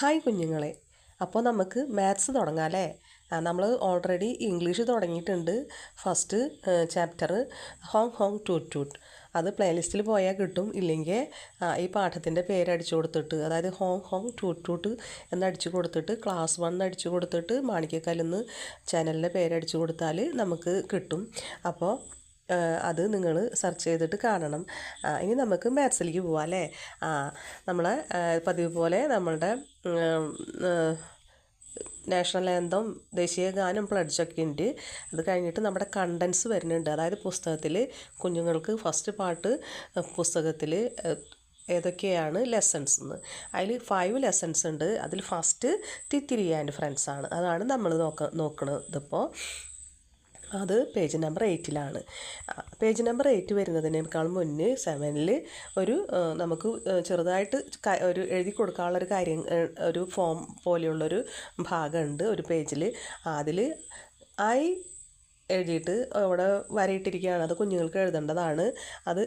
Hi കുഞ്ഞുങ്ങളെ. അപ്പോൾ നമുക്ക് മാത്സ് തുടങ്ങാം അല്ലേ? നമ്മൾ ഓൾറെഡി ഇംഗ്ലീഷ് തുടങ്ങിയിട്ടുണ്ട്. First chapter honk honk toot toot. അത് പ്ലേലിസ്റ്റിൽ പോയാൽ കിട്ടും. ഇല്ലെങ്കിൽ ഈ പാഠത്തിൻ്റെ പേരടിച്ചു കൊടുത്തിട്ട്, അതായത് ഹോങ് ഹോങ് ടൂട്ട് ടൂട്ട് എന്നടിച്ചു കൊടുത്തിട്ട് ക്ലാസ് 1 അടിച്ചു കൊടുത്തിട്ട് മാണിക്കക്കല്ലെന്ന് ചാനലിൻ്റെ പേരടിച്ചു കൊടുത്താൽ നമുക്ക് കിട്ടും. അപ്പോൾ അത് നിങ്ങൾ സെർച്ച് ചെയ്തിട്ട് കാണണം. ഇനി നമുക്ക് മാത്സിലേക്ക് പോവാം അല്ലേ? നമ്മളെ പതിവ് പോലെ നമ്മളുടെ നാഷണൽ ആന്തം, ദേശീയ ഗാനം, പ്ലഡ്ജൊക്കെ ഉണ്ട്. അത് കഴിഞ്ഞിട്ട് നമ്മുടെ കണ്ടൻസ് വരുന്നുണ്ട്. അതായത് പുസ്തകത്തിൽ കുഞ്ഞുങ്ങൾക്ക് ഫസ്റ്റ് പാർട്ട് പുസ്തകത്തിൽ ഏതൊക്കെയാണ് ലെസൺസ് എന്ന്. അതിൽ 5 ലെസൺസ് ഉണ്ട്. അതിൽ ഫസ്റ്റ് തിത്തിരി ആൻഡ് ഫ്രണ്ട്സ് ആണ്. അതാണ് നമ്മൾ നോക്കുന്നത് ഇപ്പോൾ. അത് പേജ് നമ്പർ 8-ലാണ്. പേജ് നമ്പർ 8 വരുന്നതിനേക്കാൾ മുന്നേ 7-ൽ ഒരു നമുക്ക് ചെറുതായിട്ട് ഒരു എഴുതി കൊടുക്കാനുള്ളൊരു കാര്യം, ഒരു ഫോം പോലെയുള്ളൊരു ഭാഗമുണ്ട് ഒരു പേജിൽ. അതിൽ ഐ എഴുതിയിട്ട് അവിടെ വരയിട്ടിരിക്കുകയാണ്. അത് കുഞ്ഞുങ്ങൾക്ക് എഴുതേണ്ടതാണ്. അത്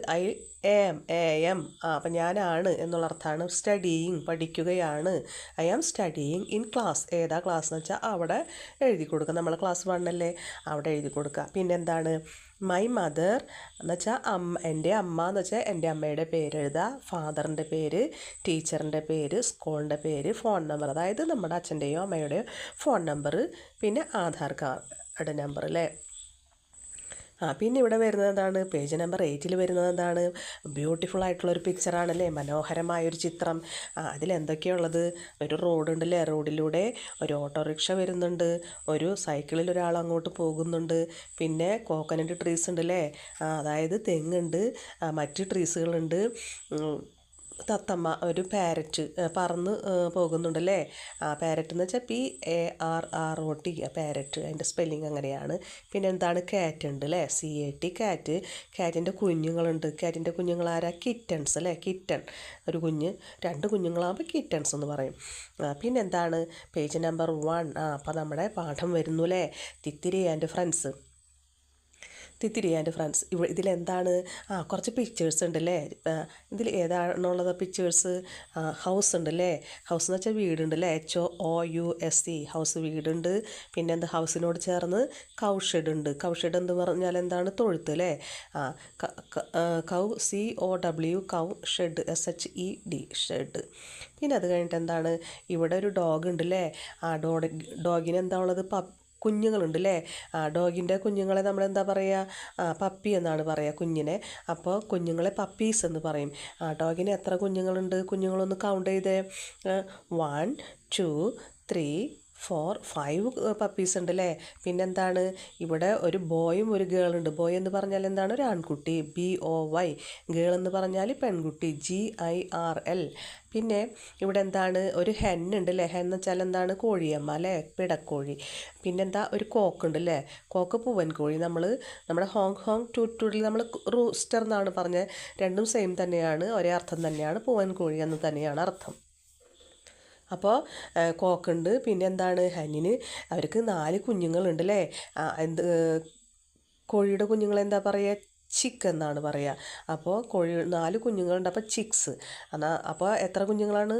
എം അപ്പം ഞാനാണ് എന്നുള്ള അർത്ഥമാണ്. സ്റ്റഡിയിങ്, പഠിക്കുകയാണ്. I am studying in class. ഏതാ ക്ലാസ് എന്ന് വെച്ചാൽ അവിടെ എഴുതി കൊടുക്കുക. നമ്മളെ ക്ലാസ് 1 അല്ലേ, അവിടെ എഴുതി കൊടുക്കുക. പിന്നെ എന്താണ് മൈ മദർ എന്ന് വെച്ചാൽ എൻ്റെ അമ്മ എന്ന് വെച്ചാൽ എൻ്റെ അമ്മയുടെ പേര് എഴുതുക. ഫാദറിൻ്റെ പേര്, ടീച്ചറിൻ്റെ പേര്, സ്കൂളിൻ്റെ പേര്, ഫോൺ നമ്പർ, അതായത് നമ്മുടെ അച്ഛൻ്റെയോ അമ്മയുടെയോ ഫോൺ നമ്പർ, പിന്നെ ആധാർ കാർഡ് നമ്പർ അല്ലേ. പിന്നെ ഇവിടെ വരുന്നത് എന്താണ്? പേജ് നമ്പർ 8-ൽ വരുന്നത് എന്താണ്? ബ്യൂട്ടിഫുൾ ആയിട്ടുള്ളൊരു പിക്ചറാണല്ലേ, മനോഹരമായൊരു ചിത്രം. അതിലെന്തൊക്കെയുള്ളത്? ഒരു റോഡുണ്ടല്ലേ, റോഡിലൂടെ ഒരു ഓട്ടോറിക്ഷ വരുന്നുണ്ട്, ഒരു സൈക്കിളിൽ ഒരാൾ അങ്ങോട്ട് പോകുന്നുണ്ട്, പിന്നെ കോക്കനട്ട് ട്രീസ് ഉണ്ടല്ലേ, അതായത് തെങ്ങുണ്ട്, മറ്റ് ട്രീസുകളുണ്ട്, തത്തമ്മ, ഒരു പാരറ്റ് പറന്ന് പോകുന്നുണ്ടല്ലേ. പാരറ്റ് എന്ന് വെച്ചാൽ PARROT, പാരറ്റ്, അതിൻ്റെ സ്പെല്ലിങ് അങ്ങനെയാണ്. പിന്നെ എന്താണ്? കാറ്റ് ഉണ്ട് അല്ലേ, CAT, കാറ്റ്. കാറ്റിൻ്റെ കുഞ്ഞുങ്ങളുണ്ട്. കാറ്റിൻ്റെ കുഞ്ഞുങ്ങളാരാ? കിറ്റൺസ് അല്ലേ, കിറ്റൺ. ഒരു കുഞ്ഞ്, 2 കുഞ്ഞുങ്ങളാകുമ്പോൾ കിറ്റൺസ് എന്ന് പറയും. പിന്നെ എന്താണ്? Page number 1. അപ്പോൾ നമ്മുടെ പാഠം വരുന്നു അല്ലേ, Thithiri and friends. Thithiri and friends. ഇതിലെന്താണ്? കുറച്ച് പിക്ചേഴ്സ് ഉണ്ടല്ലേ. ഇതിൽ ഏതാണുള്ളത് പിക്ചേഴ്സ്? ഹൗസ് ഉണ്ടല്ലേ. ഹൗസ് എന്ന് വെച്ചാൽ വീടുണ്ടല്ലേ, HOUSE, ഹൗസ്, വീടുണ്ട്. പിന്നെ എന്താ? ഹൗസിനോട് ചേർന്ന് കൗഷെഡ് ഉണ്ട്. കൗഷെഡ് എന്ന് പറഞ്ഞാൽ എന്താണ്? തൊഴുത്ത് അല്ലേ. കൗ, COW, കൗ, ഷെഡ്, SHED, ഷെഡ്. പിന്നെ അത് കഴിഞ്ഞിട്ട് എന്താണ്? ഇവിടെ ഒരു ഡോഗ് ഉണ്ട് അല്ലേ. ഡോഗിന് എന്താ ഉള്ളത്? കുഞ്ഞുങ്ങളുണ്ട് അല്ലേ. ഡോഗിൻ്റെ കുഞ്ഞുങ്ങളെ നമ്മളെന്താ പറയുക? പപ്പി എന്നാണ് പറയുക കുഞ്ഞിനെ. അപ്പോൾ കുഞ്ഞുങ്ങളെ പപ്പീസ് എന്ന് പറയും. ഡോഗിന് എത്ര കുഞ്ഞുങ്ങളുണ്ട്? കുഞ്ഞുങ്ങളൊന്ന് കൗണ്ട് ചെയ്തേ. 1 2 3 4 5 പപ്പീസ് ഉണ്ട് അല്ലേ. പിന്നെന്താണ്? ഇവിടെ ഒരു ബോയും ഒരു ഗേളുണ്ട്. ബോയ് എന്ന് പറഞ്ഞാൽ എന്താണ്? ഒരു ആൺകുട്ടി, BOY. ഗേൾ എന്ന് പറഞ്ഞാൽ പെൺകുട്ടി, GIRL. പിന്നെ ഇവിടെ എന്താണ്? ഒരു ഹെന്നുണ്ട് അല്ലേ. ഹെൻ എന്ന് വെച്ചാൽ എന്താണ്? കോഴിയമ്മ അല്ലേ, പിടക്കോഴി. പിന്നെന്താ? ഒരു കോക്കുണ്ട് അല്ലേ. കോക്ക് പൂവൻ കോഴി. നമ്മുടെ ഹോങ് ഹോങ് ടൂട്ട് ടൂട്ടിൽ നമ്മൾ റൂസ്റ്റർ എന്നാണ് പറഞ്ഞത്. രണ്ടും സെയിം തന്നെയാണ്, ഒരേ അർത്ഥം തന്നെയാണ്. പൂവൻ കോഴി എന്ന് തന്നെയാണ് അർത്ഥം. അപ്പോൾ കോക്കുണ്ട്. പിന്നെ എന്താണ്? ഹന്നിന് അവർക്ക് 4 കുഞ്ഞുങ്ങളുണ്ട് അല്ലേ. എന്ത് കോഴിയുടെ കുഞ്ഞുങ്ങൾ എന്താ പറയുക? ചിക്ക് എന്നാണ് പറയുക. അപ്പോൾ 4 കുഞ്ഞുങ്ങളുണ്ട്, അപ്പോൾ ചിക്സ്. അപ്പോൾ എത്ര കുഞ്ഞുങ്ങളാണ്?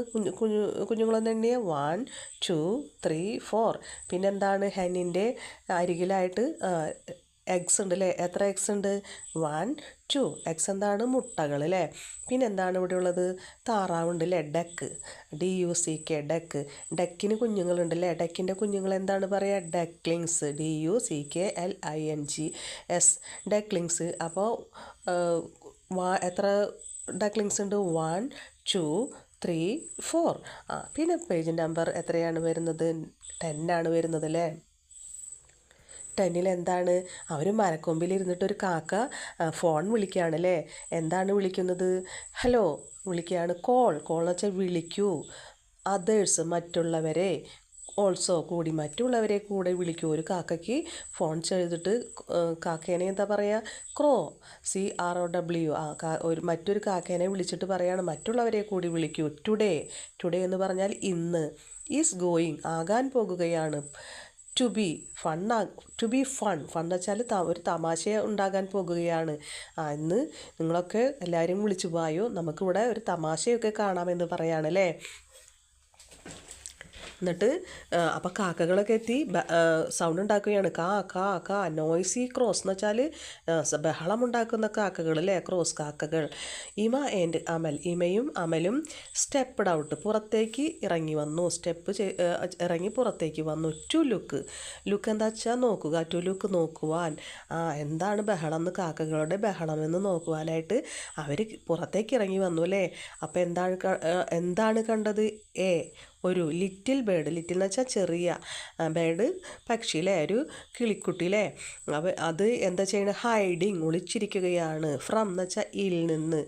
കുഞ്ഞുങ്ങളെന്ന് എണ്ണിയ 1 2 3 4. പിന്നെന്താണ്? ഹെന്നിൻ്റെ അരികിലായിട്ട് എഗ്സ് ഉണ്ട് അല്ലേ. എത്ര എഗ്സ് ഉണ്ട്? 1 2. എഗ്സ് എന്താണ്? മുട്ടകൾ അല്ലേ. പിന്നെന്താണ് ഇവിടെ ഉള്ളത്? താറാവുണ്ട് അല്ലേ, ഡക്ക്, DUCK, ഡക്ക്. ഡക്കിന് കുഞ്ഞുങ്ങളുണ്ട് അല്ലേ. ഡക്കിൻ്റെ കുഞ്ഞുങ്ങൾ എന്താണ് പറയുക? Ducklings, DUCKLINGS, ducklings. അപ്പോൾ എത്ര ഡക്ലിങ്സ് ഉണ്ട്? 1 2 3 4. പിന്നെ പേജ് നമ്പർ എത്രയാണ് വരുന്നത്? 10 ആണ് വരുന്നത് അല്ലേ. 10-ൽ എന്താണ്? അവർ മരക്കൊമ്പിൽ ഇരുന്നിട്ടൊരു കാക്ക ഫോൺ വിളിക്കുകയാണ് അല്ലേ. എന്താണ് വിളിക്കുന്നത്? ഹലോ വിളിക്കുകയാണ്. കോൾ എന്ന് വെച്ചാൽ വിളിക്കൂ. അതേഴ്സ്, മറ്റുള്ളവരെ. ഓൾസോ, കൂടി, മറ്റുള്ളവരെ കൂടെ വിളിക്കൂ. ഒരു കാക്കയ്ക്ക് ഫോൺ ചെയ്തിട്ട് കാക്കേനെ എന്താ പറയുക? ക്രോ, CROW. മറ്റൊരു കാക്കേനെ വിളിച്ചിട്ട് പറയാണ് മറ്റുള്ളവരെ കൂടി വിളിക്കൂ. ടുഡേ എന്ന് പറഞ്ഞാൽ ഇന്ന്. ഈസ് ഗോയിങ്, ആകാൻ പോകുകയാണ്. ടു ബി ഫൺ എന്ന് വെച്ചാൽ ഒരു തമാശ ഉണ്ടാകാൻ പോകുകയാണ്. ഇന്ന് നിങ്ങളൊക്കെ എല്ലാവരും വിളിച്ചു പോയോ, നമുക്കിവിടെ ഒരു തമാശയൊക്കെ കാണാമെന്ന് പറയാണല്ലേ. എന്നിട്ട് അപ്പോൾ കാക്കകളൊക്കെ എത്തി സൗണ്ട് ഉണ്ടാക്കുകയാണ്. കാ കാ കാ നോയ്സി ക്രോസ് എന്ന് വെച്ചാൽ ബഹളമുണ്ടാക്കുന്ന കാക്കകൾ അല്ലേ, ക്രോസ് കാക്കകൾ. ഇമ ആൻഡ് അമൽ, ഇമയും അമലും സ്റ്റെപ്പ്ഡ് ഔട്ട്, പുറത്തേക്ക് ഇറങ്ങി വന്നു. ഇറങ്ങി പുറത്തേക്ക് വന്നു. ടു ലുക്ക്, ലുക്ക് എന്താ വെച്ചാൽ നോക്കുക, ടു ലുക്ക് നോക്കുവാൻ. എന്താണ് ബഹളം എന്ന്, കാക്കകളുടെ ബഹളമെന്ന് നോക്കുവാനായിട്ട് അവർ പുറത്തേക്ക് ഇറങ്ങി വന്നു അല്ലേ. അപ്പോൾ എന്താണ് കണ്ടത്? ഒരു ലിറ്റിൽ ബേർഡ്, ലിറ്റിൽ എന്ന് വെച്ചാൽ ചെറിയ ബേർഡ്, പക്ഷിയിലെ ഒരു കിളിക്കുട്ടിയിലെ അത് എന്താ ചെയ്യണത്? ഹൈഡിങ്, ഒളിച്ചിരിക്കുകയാണ്. ഫ്രം എന്ന് വെച്ചാൽ ഇൽ നിന്ന്,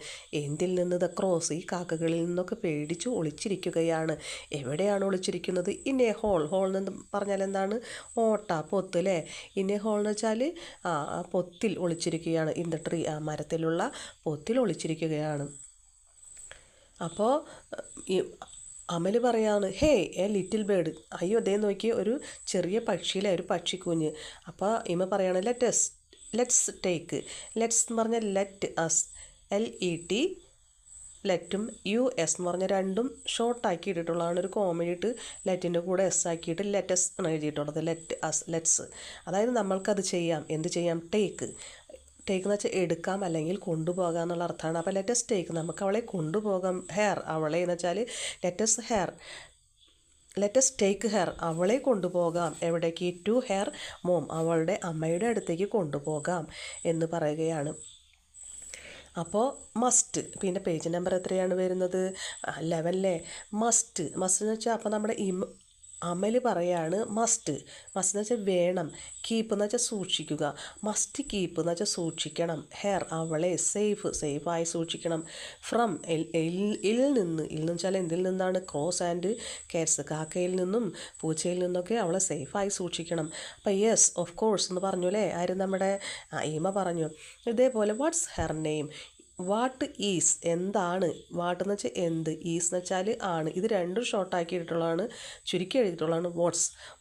എന്തിൽ നിന്ന്? ദ ക്രോസ്, ഈ കാക്കകളിൽ നിന്നൊക്കെ പേടിച്ചു ഒളിച്ചിരിക്കുകയാണ്. എവിടെയാണ് ഒളിച്ചിരിക്കുന്നത്? ഇൻ എ ഹോൾ, ഹോൾ എന്ന് പറഞ്ഞാൽ എന്താണ്? ഓട്ട, പൊത്ത് അല്ലേ. ഇൻ എ ഹോൾ എന്ന് വെച്ചാൽ പൊത്തിൽ ഒളിച്ചിരിക്കുകയാണ്. ഇൻ ദ ട്രീ, മരത്തിലുള്ള പൊത്തിൽ ഒളിച്ചിരിക്കുകയാണ്. അപ്പോൾ അമൽ പറയാണ്, ഹേ എ ലിറ്റിൽ ബേർഡ്, അയ്യോ അതേ നോക്കി ഒരു ചെറിയ പക്ഷിയിലെ ഒരു പക്ഷിക്കുഞ്ഞ്. അപ്പോൾ ഇമ പറയാണ്, ലെറ്റ്സ് ടേക്ക്, ലെറ്റ്സ് എന്ന് പറഞ്ഞാൽ ലെറ്റ് അസ്, LET ലെറ്റും US എന്ന് പറഞ്ഞാൽ രണ്ടും ഷോർട്ടാക്കി ഇട്ടിട്ടുള്ളതാണ്. ഒരു കോമഡി ഇട്ട് ലെറ്റിൻ്റെ കൂടെ S ആക്കിയിട്ട് ലെറ്റസ് ആണ് എഴുതിയിട്ടുള്ളത്. ലെറ്റ്സ്, അതായത് നമ്മൾക്കത് ചെയ്യാം. എന്ത് ചെയ്യാം? ടേക്ക് എന്ന് വെച്ചാൽ എടുക്കാം അല്ലെങ്കിൽ കൊണ്ടുപോകാം എന്നുള്ള അർത്ഥമാണ്. അപ്പോൾ ലെറ്റസ് ടേക്ക്, നമുക്ക് അവളെ കൊണ്ടുപോകാം. ഹെയർ, അവളെ എന്ന് വെച്ചാൽ ലെറ്റസ് ടേക്ക് ഹെയർ, അവളെ കൊണ്ടുപോകാം. എവിടേക്ക്? ടു ഹെയർ മോം, അവളുടെ അമ്മയുടെ അടുത്തേക്ക് കൊണ്ടുപോകാം എന്ന് പറയുകയാണ്. അപ്പോൾ മസ്റ്റ്, പിന്നെ പേജ് നമ്പർ എത്രയാണ് വരുന്നത്? 11. മസ്റ്റ് എന്ന് വെച്ചാൽ അപ്പോൾ നമ്മുടെ അമൽ പറയാണ് മസ്റ്റ് എന്ന് വെച്ചാൽ വേണം. കീപ്പ് എന്ന് വെച്ചാൽ സൂക്ഷിക്കുക. മസ്റ്റ് കീപ്പ് എന്ന് വെച്ചാൽ സൂക്ഷിക്കണം. ഹെയർ, അവളെ സേഫായി സൂക്ഷിക്കണം. ഫ്രം, ഇൽ നിന്ന്, ഇൽ എന്ന് വെച്ചാൽ എന്തിൽ നിന്നാണ്? ക്രോസ് ആൻഡ് കാറ്റ്സ്, കാക്കയിൽ നിന്നും പൂച്ചയിൽ നിന്നൊക്കെ അവളെ സേഫായി സൂക്ഷിക്കണം. അപ്പോൾ യെസ് ഓഫ് കോഴ്സ് എന്ന് പറഞ്ഞു അല്ലേ, ആരും നമ്മുടെ ഈമ പറഞ്ഞു. ഇതേപോലെ what's her name, what is എന്താണ്, വാട്ട് എന്ന് വെച്ചാൽ എന്ത്, ഈസ് എന്ന് വെച്ചാൽ ആണ്. ഇത് രണ്ടും ഷോർട്ടാക്കി ഇട്ടിട്ടുള്ളതാണ്, ചുരുക്കി എഴുതിയിട്ടുള്ളതാണ്.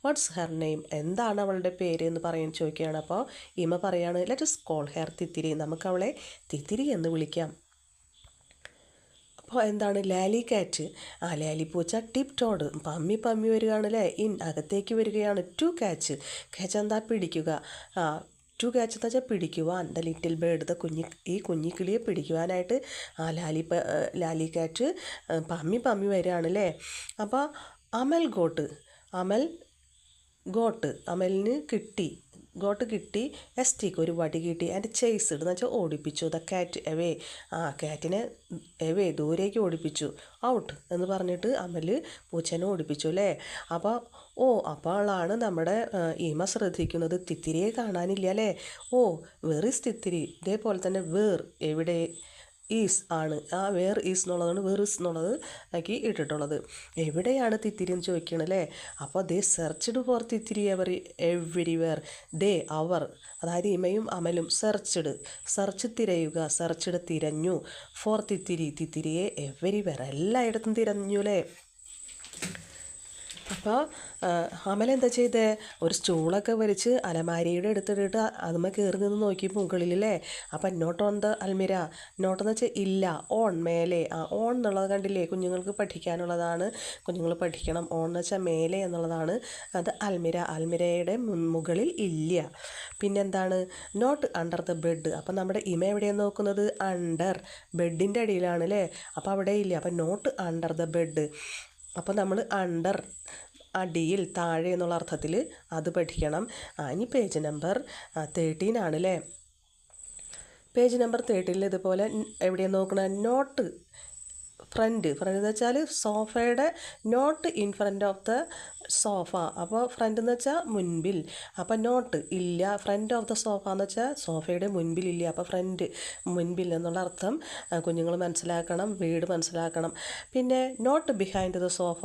വാട്ട്സ് ഹെർ നെയിം, എന്താണ് അവളുടെ പേര് എന്ന് ചോദിക്കുകയാണ്. അപ്പോൾ ഇമ പറയാണ്, ലെറ്റ്സ് കോൾ ഹെർ തിത്തിരി, നമുക്ക് അവളെ തിത്തിരി എന്ന് വിളിക്കാം. അപ്പോൾ എന്താണ്? ലാലി കാറ്റ്, ലാലി പൂച്ച. ടിപ്പ് ടോഡ്, പമ്മി വരികയാണ് അല്ലേ. ഇൻ, അകത്തേക്ക് വരികയാണ്. ടു ക്യാച്ച് എന്താ? പിടിക്കുക. ടു ക്യാച്ച് എന്ന് വെച്ചാൽ പിടിക്കുവാൻ. ദ ലിറ്റിൽ ബേർഡ്, ഈ കുഞ്ഞിക്കിളിയെ പിടിക്കുവാനായിട്ട് ലാലി കാറ്റ് പമ്മി വരികയാണ് അല്ലേ. അപ്പോൾ അമൽ അമലിന് കിട്ടി, എസ്റ്റിക്ക് ഒരു വടി കിട്ടി. ആൻഡ് ചേസ്ഡ് എന്ന് വെച്ചാൽ ഓടിപ്പിച്ചു. ദ കാറ്റ് എവേ, കാറ്റിനെ എവേ ദൂരേക്ക് ഓടിപ്പിച്ചു. ഔട്ട് എന്ന് പറഞ്ഞിട്ട് അമൽ പൂച്ചനെ ഓടിപ്പിച്ചു അല്ലേ. അപ്പോഴാണ് നമ്മുടെ ഈമ ശ്രദ്ധിക്കുന്നത്, തിത്തിരിയെ കാണാനില്ല അല്ലേ. Where is Thithiri. ഇതേപോലെ തന്നെ വേർ, എവിടെ, ഈസ് ആണ്. വേർ ഈസ് എന്നുള്ളതാണ് വേർ ഈസ് എന്നുള്ളത് ആക്കി ഇട്ടിട്ടുള്ളത്. എവിടെയാണ് തിത്തിരി എന്ന് ചോദിക്കണം അല്ലേ. അപ്പോൾ they searched for Thithiri everywhere. അവർ, അതായത് ഇമയും അമലും സെർച്ച് തിരഞ്ഞു. ഫോർ തിത്തിരിയെ എവരിവെയർ, എല്ലായിടത്തും തിരഞ്ഞു അല്ലേ. അപ്പോൾ അമൽ എന്താ ചെയ്തേ? ഒരു സ്റ്റൂളൊക്കെ വലിച്ച് അലമാരിയുടെ അടുത്തിട്ട് അതുമ്മ കയറി നിന്ന് നോക്കി മുകളിലല്ലേ. അപ്പം നോട്ട് ഓൺ ദ അൽമിര, നോട്ടെന്ന് വെച്ചാൽ ഇല്ല, ഓൺ മേലെ. ഓൺ എന്നുള്ളത് കണ്ടില്ലേ, കുഞ്ഞുങ്ങൾക്ക് പഠിക്കാനുള്ളതാണ്, കുഞ്ഞുങ്ങൾ പഠിക്കണം. ഓൺ എന്ന് വെച്ചാൽ മേലെ എന്നുള്ളതാണ്. അത് അൽമിരയുടെ മുകളിൽ ഇല്ല. പിന്നെന്താണ്? Not under the bed. അപ്പം നമ്മുടെ ഇമ എവിടെയാണ് നോക്കുന്നത്? അണ്ടർ, ബെഡിൻ്റെ അടിയിലാണ് അല്ലേ. അപ്പോൾ അവിടെ ഇല്ല. അപ്പം നോട്ട് അണ്ടർ ദ ബെഡ്. അപ്പോൾ നമ്മൾ അണ്ടർ, അടിയിൽ, താഴെ എന്നുള്ള അർത്ഥത്തിൽ അത് പഠിക്കണം. ഇനി പേജ് നമ്പർ 13 ആണല്ലേ. പേജ് നമ്പർ 13 ഇതുപോലെ എവിടെയാണ് നോക്കണം? നോട്ട് ഫ്രണ്ട് എന്ന് വെച്ചാൽ സോഫയുടെ, not in front of the sofa. അപ്പോൾ ഫ്രണ്ട് എന്ന് വെച്ചാൽ മുൻപിൽ. അപ്പോൾ നോട്ട് ഇല്ല, ഫ്രണ്ട് ഓഫ് ദ സോഫ എന്ന് വെച്ചാൽ സോഫയുടെ മുൻപിലില്ല. അപ്പോൾ ഫ്രണ്ട്, മുൻപിൽ എന്നുള്ള അർത്ഥം കുഞ്ഞുങ്ങൾ മനസ്സിലാക്കണം, വീട് മനസ്സിലാക്കണം. പിന്നെ നോട്ട് ബിഹൈൻഡ് ദ സോഫ,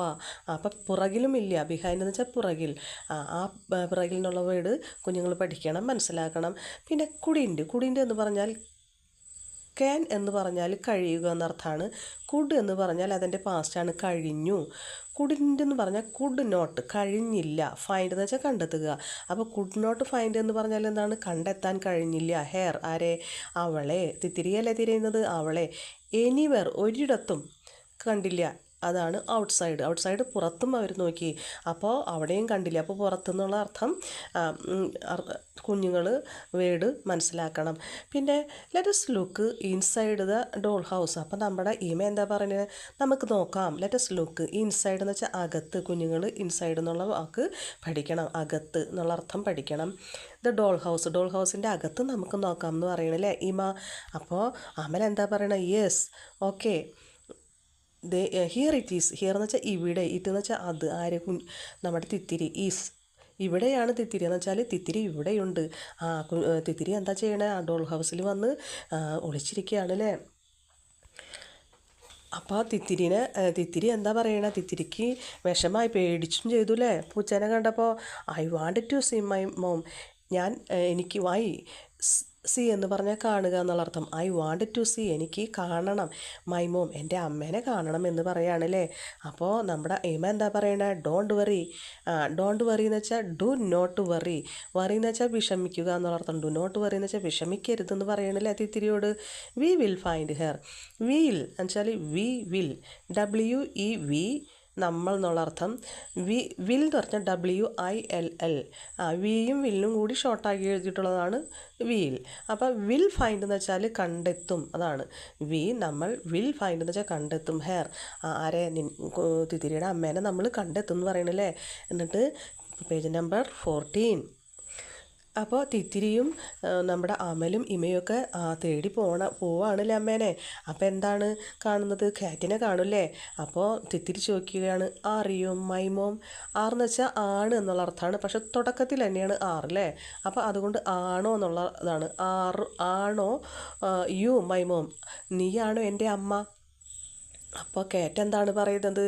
അപ്പോൾ പുറകിലും ഇല്ല. ബിഹൈൻഡ് എന്ന് വെച്ചാൽ പുറകിൽ. പുറകിൽ എന്നുള്ള വീട് കുഞ്ഞുങ്ങൾ പഠിക്കണം, മനസ്സിലാക്കണം. പിന്നെ കുടിൻ്റെ എന്ന് പറഞ്ഞാൽ ക്യാൻ എന്ന് പറഞ്ഞാൽ കഴിയുക എന്നർത്ഥമാണ്. കുഡ് എന്ന് പറഞ്ഞാൽ അതിൻ്റെ പാസ്റ്റാണ്, കഴിഞ്ഞു. കുഡിൻ്റെ എന്ന് പറഞ്ഞാൽ കുഡ് നോട്ട്, കഴിഞ്ഞില്ല. ഫൈൻഡ് എന്ന് വെച്ചാൽ കണ്ടെത്തുക. അപ്പോൾ കുഡ് നോട്ട് ഫൈൻഡ് എന്ന് പറഞ്ഞാൽ എന്താണ്? കണ്ടെത്താൻ കഴിഞ്ഞില്ല. ഹെയർ, ആരെ? അവളെ. തിരിയല്ലേ തിരയുന്നത്? അവളെ. എനിവർ, ഒരിടത്തും കണ്ടില്ല. അതാണ് ഔട്ട്സൈഡ്. ഔട്ട്സൈഡ് പുറത്തും അവർ നോക്കി, അപ്പോൾ അവിടെയും കണ്ടില്ല. അപ്പോൾ പുറത്തുനിന്നുള്ള അർത്ഥം കുഞ്ഞുങ്ങൾ വേർഡ് മനസ്സിലാക്കണം. പിന്നെ let's look inside the doll house. അപ്പം നമ്മുടെ ഈമ എന്താ പറയുന്നത്, നമുക്ക് നോക്കാം. ലെറ്റസ് ലുക്ക് ഇൻസൈഡ് എന്ന് വെച്ചാൽ അകത്ത്. കുഞ്ഞുങ്ങൾ ഇൻസൈഡ് എന്നുള്ള വാക്ക് പഠിക്കണം, അകത്ത് എന്നുള്ള അർത്ഥം പഠിക്കണം. ദ ഡോൾ ഹൗസ്, ഡോൾ ഹൗസിൻ്റെ അകത്ത് നമുക്ക് നോക്കാം എന്ന് പറയണല്ലേ ഈമ. അപ്പോൾ അമൽ എന്താ പറയണത്, yes, okay. Here it is. Here എന്ന് വെച്ചാൽ ഇവിടെ, ഇറ്റ് എന്ന് വെച്ചാൽ അത്. ആര്, നമ്മുടെ തിത്തിരി. ഈസ്, ഇവിടെയാണ് തിത്തിരി എന്ന് വെച്ചാൽ തിത്തിരി ഇവിടെയുണ്ട്. തിത്തിരി എന്താ ചെയ്യണേ, ആ ഡോൾ ഹൗസിൽ വന്ന് ഒളിച്ചിരിക്കുകയാണ് അല്ലേ. അപ്പോൾ തിത്തിരി എന്താ പറയണേ, തിത്തിരിക്ക് വിഷമായി, പേടിച്ചും ചെയ്തു അല്ലേ പൂച്ചേനെ കണ്ടപ്പോൾ. I want to see my mom. എനിക്ക് സി എന്ന് പറഞ്ഞാൽ കാണുക എന്നുള്ള അർത്ഥം. ഐ വാണ്ട് ടു സീ, എനിക്ക് കാണണം. മൈ മോം, എൻ്റെ അമ്മേനെ കാണണം എന്ന് പറയുകയാണല്ലേ. അപ്പോൾ നമ്മുടെ എയിമ എന്താ പറയണേ, ഡോണ്ട് വറി. ഡോണ്ട് വറി എന്ന് വെച്ചാൽ ഡു നോട്ട് വറി. വറി എന്ന് വെച്ചാൽ വിഷമിക്കുക എന്നുള്ള അർത്ഥം. ഡു നോട്ട് വറി എന്ന് വെച്ചാൽ വിഷമിക്കരുതെന്ന് പറയണല്ലേ തിത്തിരിയോട്. We will find her. Will എന്ന് വെച്ചാൽ വിൽ, WEV, നമ്മൾ എന്നുള്ള അർത്ഥം. വിൽ എന്ന് പറഞ്ഞാൽ WILL. വിയും വില്ലും കൂടി ഷോർട്ടാക്കി എഴുതിയിട്ടുള്ളതാണ് വിൽ. അപ്പോൾ വിൽ ഫൈൻഡ് എന്ന് വെച്ചാൽ കണ്ടെത്തും, അതാണ് നമ്മൾ വിൽ ഫൈൻഡ് എന്ന് വെച്ചാൽ കണ്ടെത്തും. ഹെയർ, ആരെ, തിത്തിരിയുടെ അമ്മേനെ നമ്മൾ കണ്ടെത്തും എന്ന് പറയണല്ലേ. എന്നിട്ട് പേജ് നമ്പർ 14. അപ്പോൾ തിത്തിരിയും നമ്മുടെ അമലും ഇമയൊക്കെ തേടി പോവാണല്ലേ അമ്മേനെ. അപ്പോൾ എന്താണ് കാണുന്നത്, കാറ്റിനെ കാണൂല്ലേ. അപ്പോൾ തിത്തിരി ചോദിക്കുകയാണ്, അറിയോ മൈ മോം. ആർന്ന് വെച്ചാൽ ആണ് എന്നുള്ള അർത്ഥമാണ്, പക്ഷെ തുടക്കത്തിൽ തന്നെയാണ് ആറല്ലേ. അപ്പോൾ അതുകൊണ്ട് ആണോ എന്നുള്ള ഇതാണ്. ആണോ യു മൈ മോം, നീയാണോ എൻ്റെ അമ്മ. അപ്പോൾ കാറ്റ് എന്താണ് പറയുന്നത്,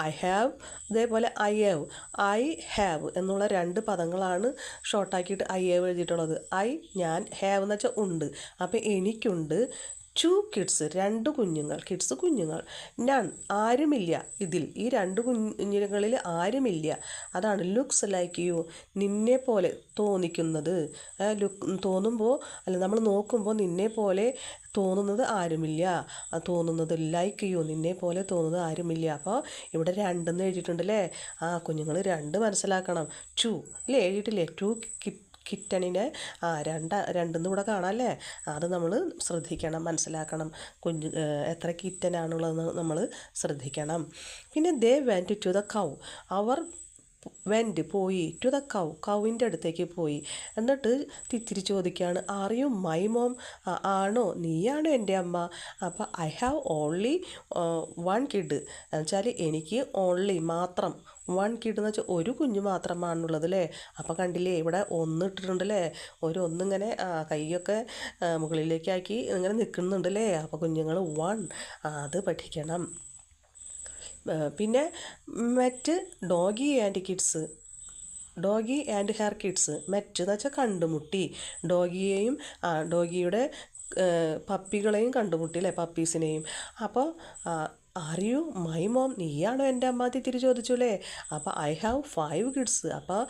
ഐ ഹാവ്. ഇതേപോലെ ഐ ഹാവ് എന്നുള്ള രണ്ട് പദങ്ങളാണ് ഷോർട്ടാക്കിയിട്ട് ഐ ഹാവ് എഴുതിയിട്ടുള്ളത്. ഞാൻ, ഹാവ് എന്ന് വെച്ചാൽ ഉണ്ട്. അപ്പോൾ എനിക്കുണ്ട് 2 കിഡ്സ്, 2 കുഞ്ഞുങ്ങൾ. കുഞ്ഞുങ്ങൾ. നൺ, ആരുമില്ല ഇതിൽ, ഈ 2 കുഞ്ഞുങ്ങളിൽ ആരുമില്ല. അതാണ് ലുക്സ് ലൈക്ക് യു, നിന്നെ പോലെ തോന്നിക്കുന്നത്. തോന്നുമ്പോൾ അല്ല, നമ്മൾ നോക്കുമ്പോൾ നിന്നെ പോലെ തോന്നുന്നത് ആരുമില്ല. തോന്നുന്നത് ലൈക്ക് യു, നിന്നെ പോലെ തോന്നുന്നത് ആരുമില്ല. അപ്പോൾ ഇവിടെ 2 എന്ന് എഴുതിയിട്ടുണ്ടല്ലേ. കുഞ്ഞുങ്ങൾ 2 മനസ്സിലാക്കണം. 2 അല്ലേ എഴുതിയിട്ടില്ലേ, 2 കിറ്റണിനെ രണ്ടെന്ന് ഇവിടെ കാണാമല്ലേ. അത് നമ്മൾ ശ്രദ്ധിക്കണം, മനസ്സിലാക്കണം. എത്ര കിറ്റനാണുള്ളതെന്ന് നമ്മൾ ശ്രദ്ധിക്കണം. പിന്നെ they went to the cow. അവർ പോയി ടു ദ കൗവിൻ്റെ അടുത്തേക്ക് പോയി. എന്നിട്ട് തിത്തിരി ചോദിക്കുകയാണ്, ആർ യു മൈ മോം. ആണോ, നീയാണോ എൻ്റെ അമ്മ. അപ്പോൾ ഐ ഹാവ് ഓൺലി 1 കിഡ് എന്ന് വെച്ചാൽ എനിക്ക് ഓൺലി മാത്രം 1 കിഡ് എന്ന് വെച്ചാൽ ഒരു കുഞ്ഞ് മാത്രമാണുള്ളത് അല്ലേ. അപ്പോൾ കണ്ടില്ലേ ഇവിടെ 1 ഇട്ടിട്ടുണ്ടല്ലേ. ഒന്നിങ്ങനെ കൈയൊക്കെ മുകളിലേക്കാക്കി ഇങ്ങനെ നിൽക്കുന്നുണ്ടല്ലേ. അപ്പോൾ കുഞ്ഞുങ്ങൾ 1 അത് പഠിക്കണം. പിന്നെ met doggy and kids. Doggy and her kids. Met എന്ന് വെച്ചാൽ കണ്ടുമുട്ടി. ഡോഗിയുടെ പപ്പികളെയും കണ്ടുമുട്ടി അല്ലേ, പപ്പീസിനെയും. അപ്പോൾ ആർ യു മൈ മോം, നീയാണോ എൻ്റെ അമ്മ തിരി ചോദിച്ചു അല്ലേ. അപ്പോൾ ഐ ഹാവ് 5 കിഡ്സ്. അപ്പോൾ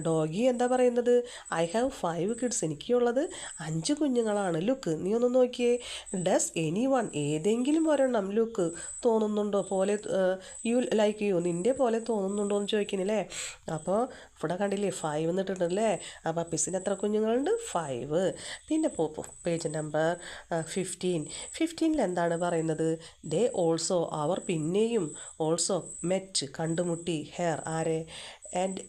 ഡോഗി എന്താ പറയുന്നത്, ഐ ഹാവ് 5 കിഡ്സ്, എനിക്കുള്ളത് 5 കുഞ്ഞുങ്ങളാണ്. ലുക്ക്, നീ ഒന്ന് നോക്കിയേ. ഡസ് എനി വൺ, ഏതെങ്കിലും ഒരെണ്ണം, ലുക്ക് തോന്നുന്നുണ്ടോ പോലെ, യു ലൈക്ക് യു, നിൻ്റെ പോലെ തോന്നുന്നുണ്ടോ എന്ന് ചോദിക്കുന്നില്ലേ. അപ്പോൾ ഇവിടെ കണ്ടില്ലേ 5 എന്നിട്ടുണ്ടല്ലേ. ആ പപ്പീസിന് എത്ര കുഞ്ഞുങ്ങളുണ്ട്, 5. പിന്നെ പേജ് നമ്പർ 15 എന്താണ് പറയുന്നത്, ദേ ഓൾസോ, അവർ പിന്നെയും, ഓൾസോ മെറ്റ് കണ്ടുമുട്ടി, ഹെർ ആരെ, ആൻഡ്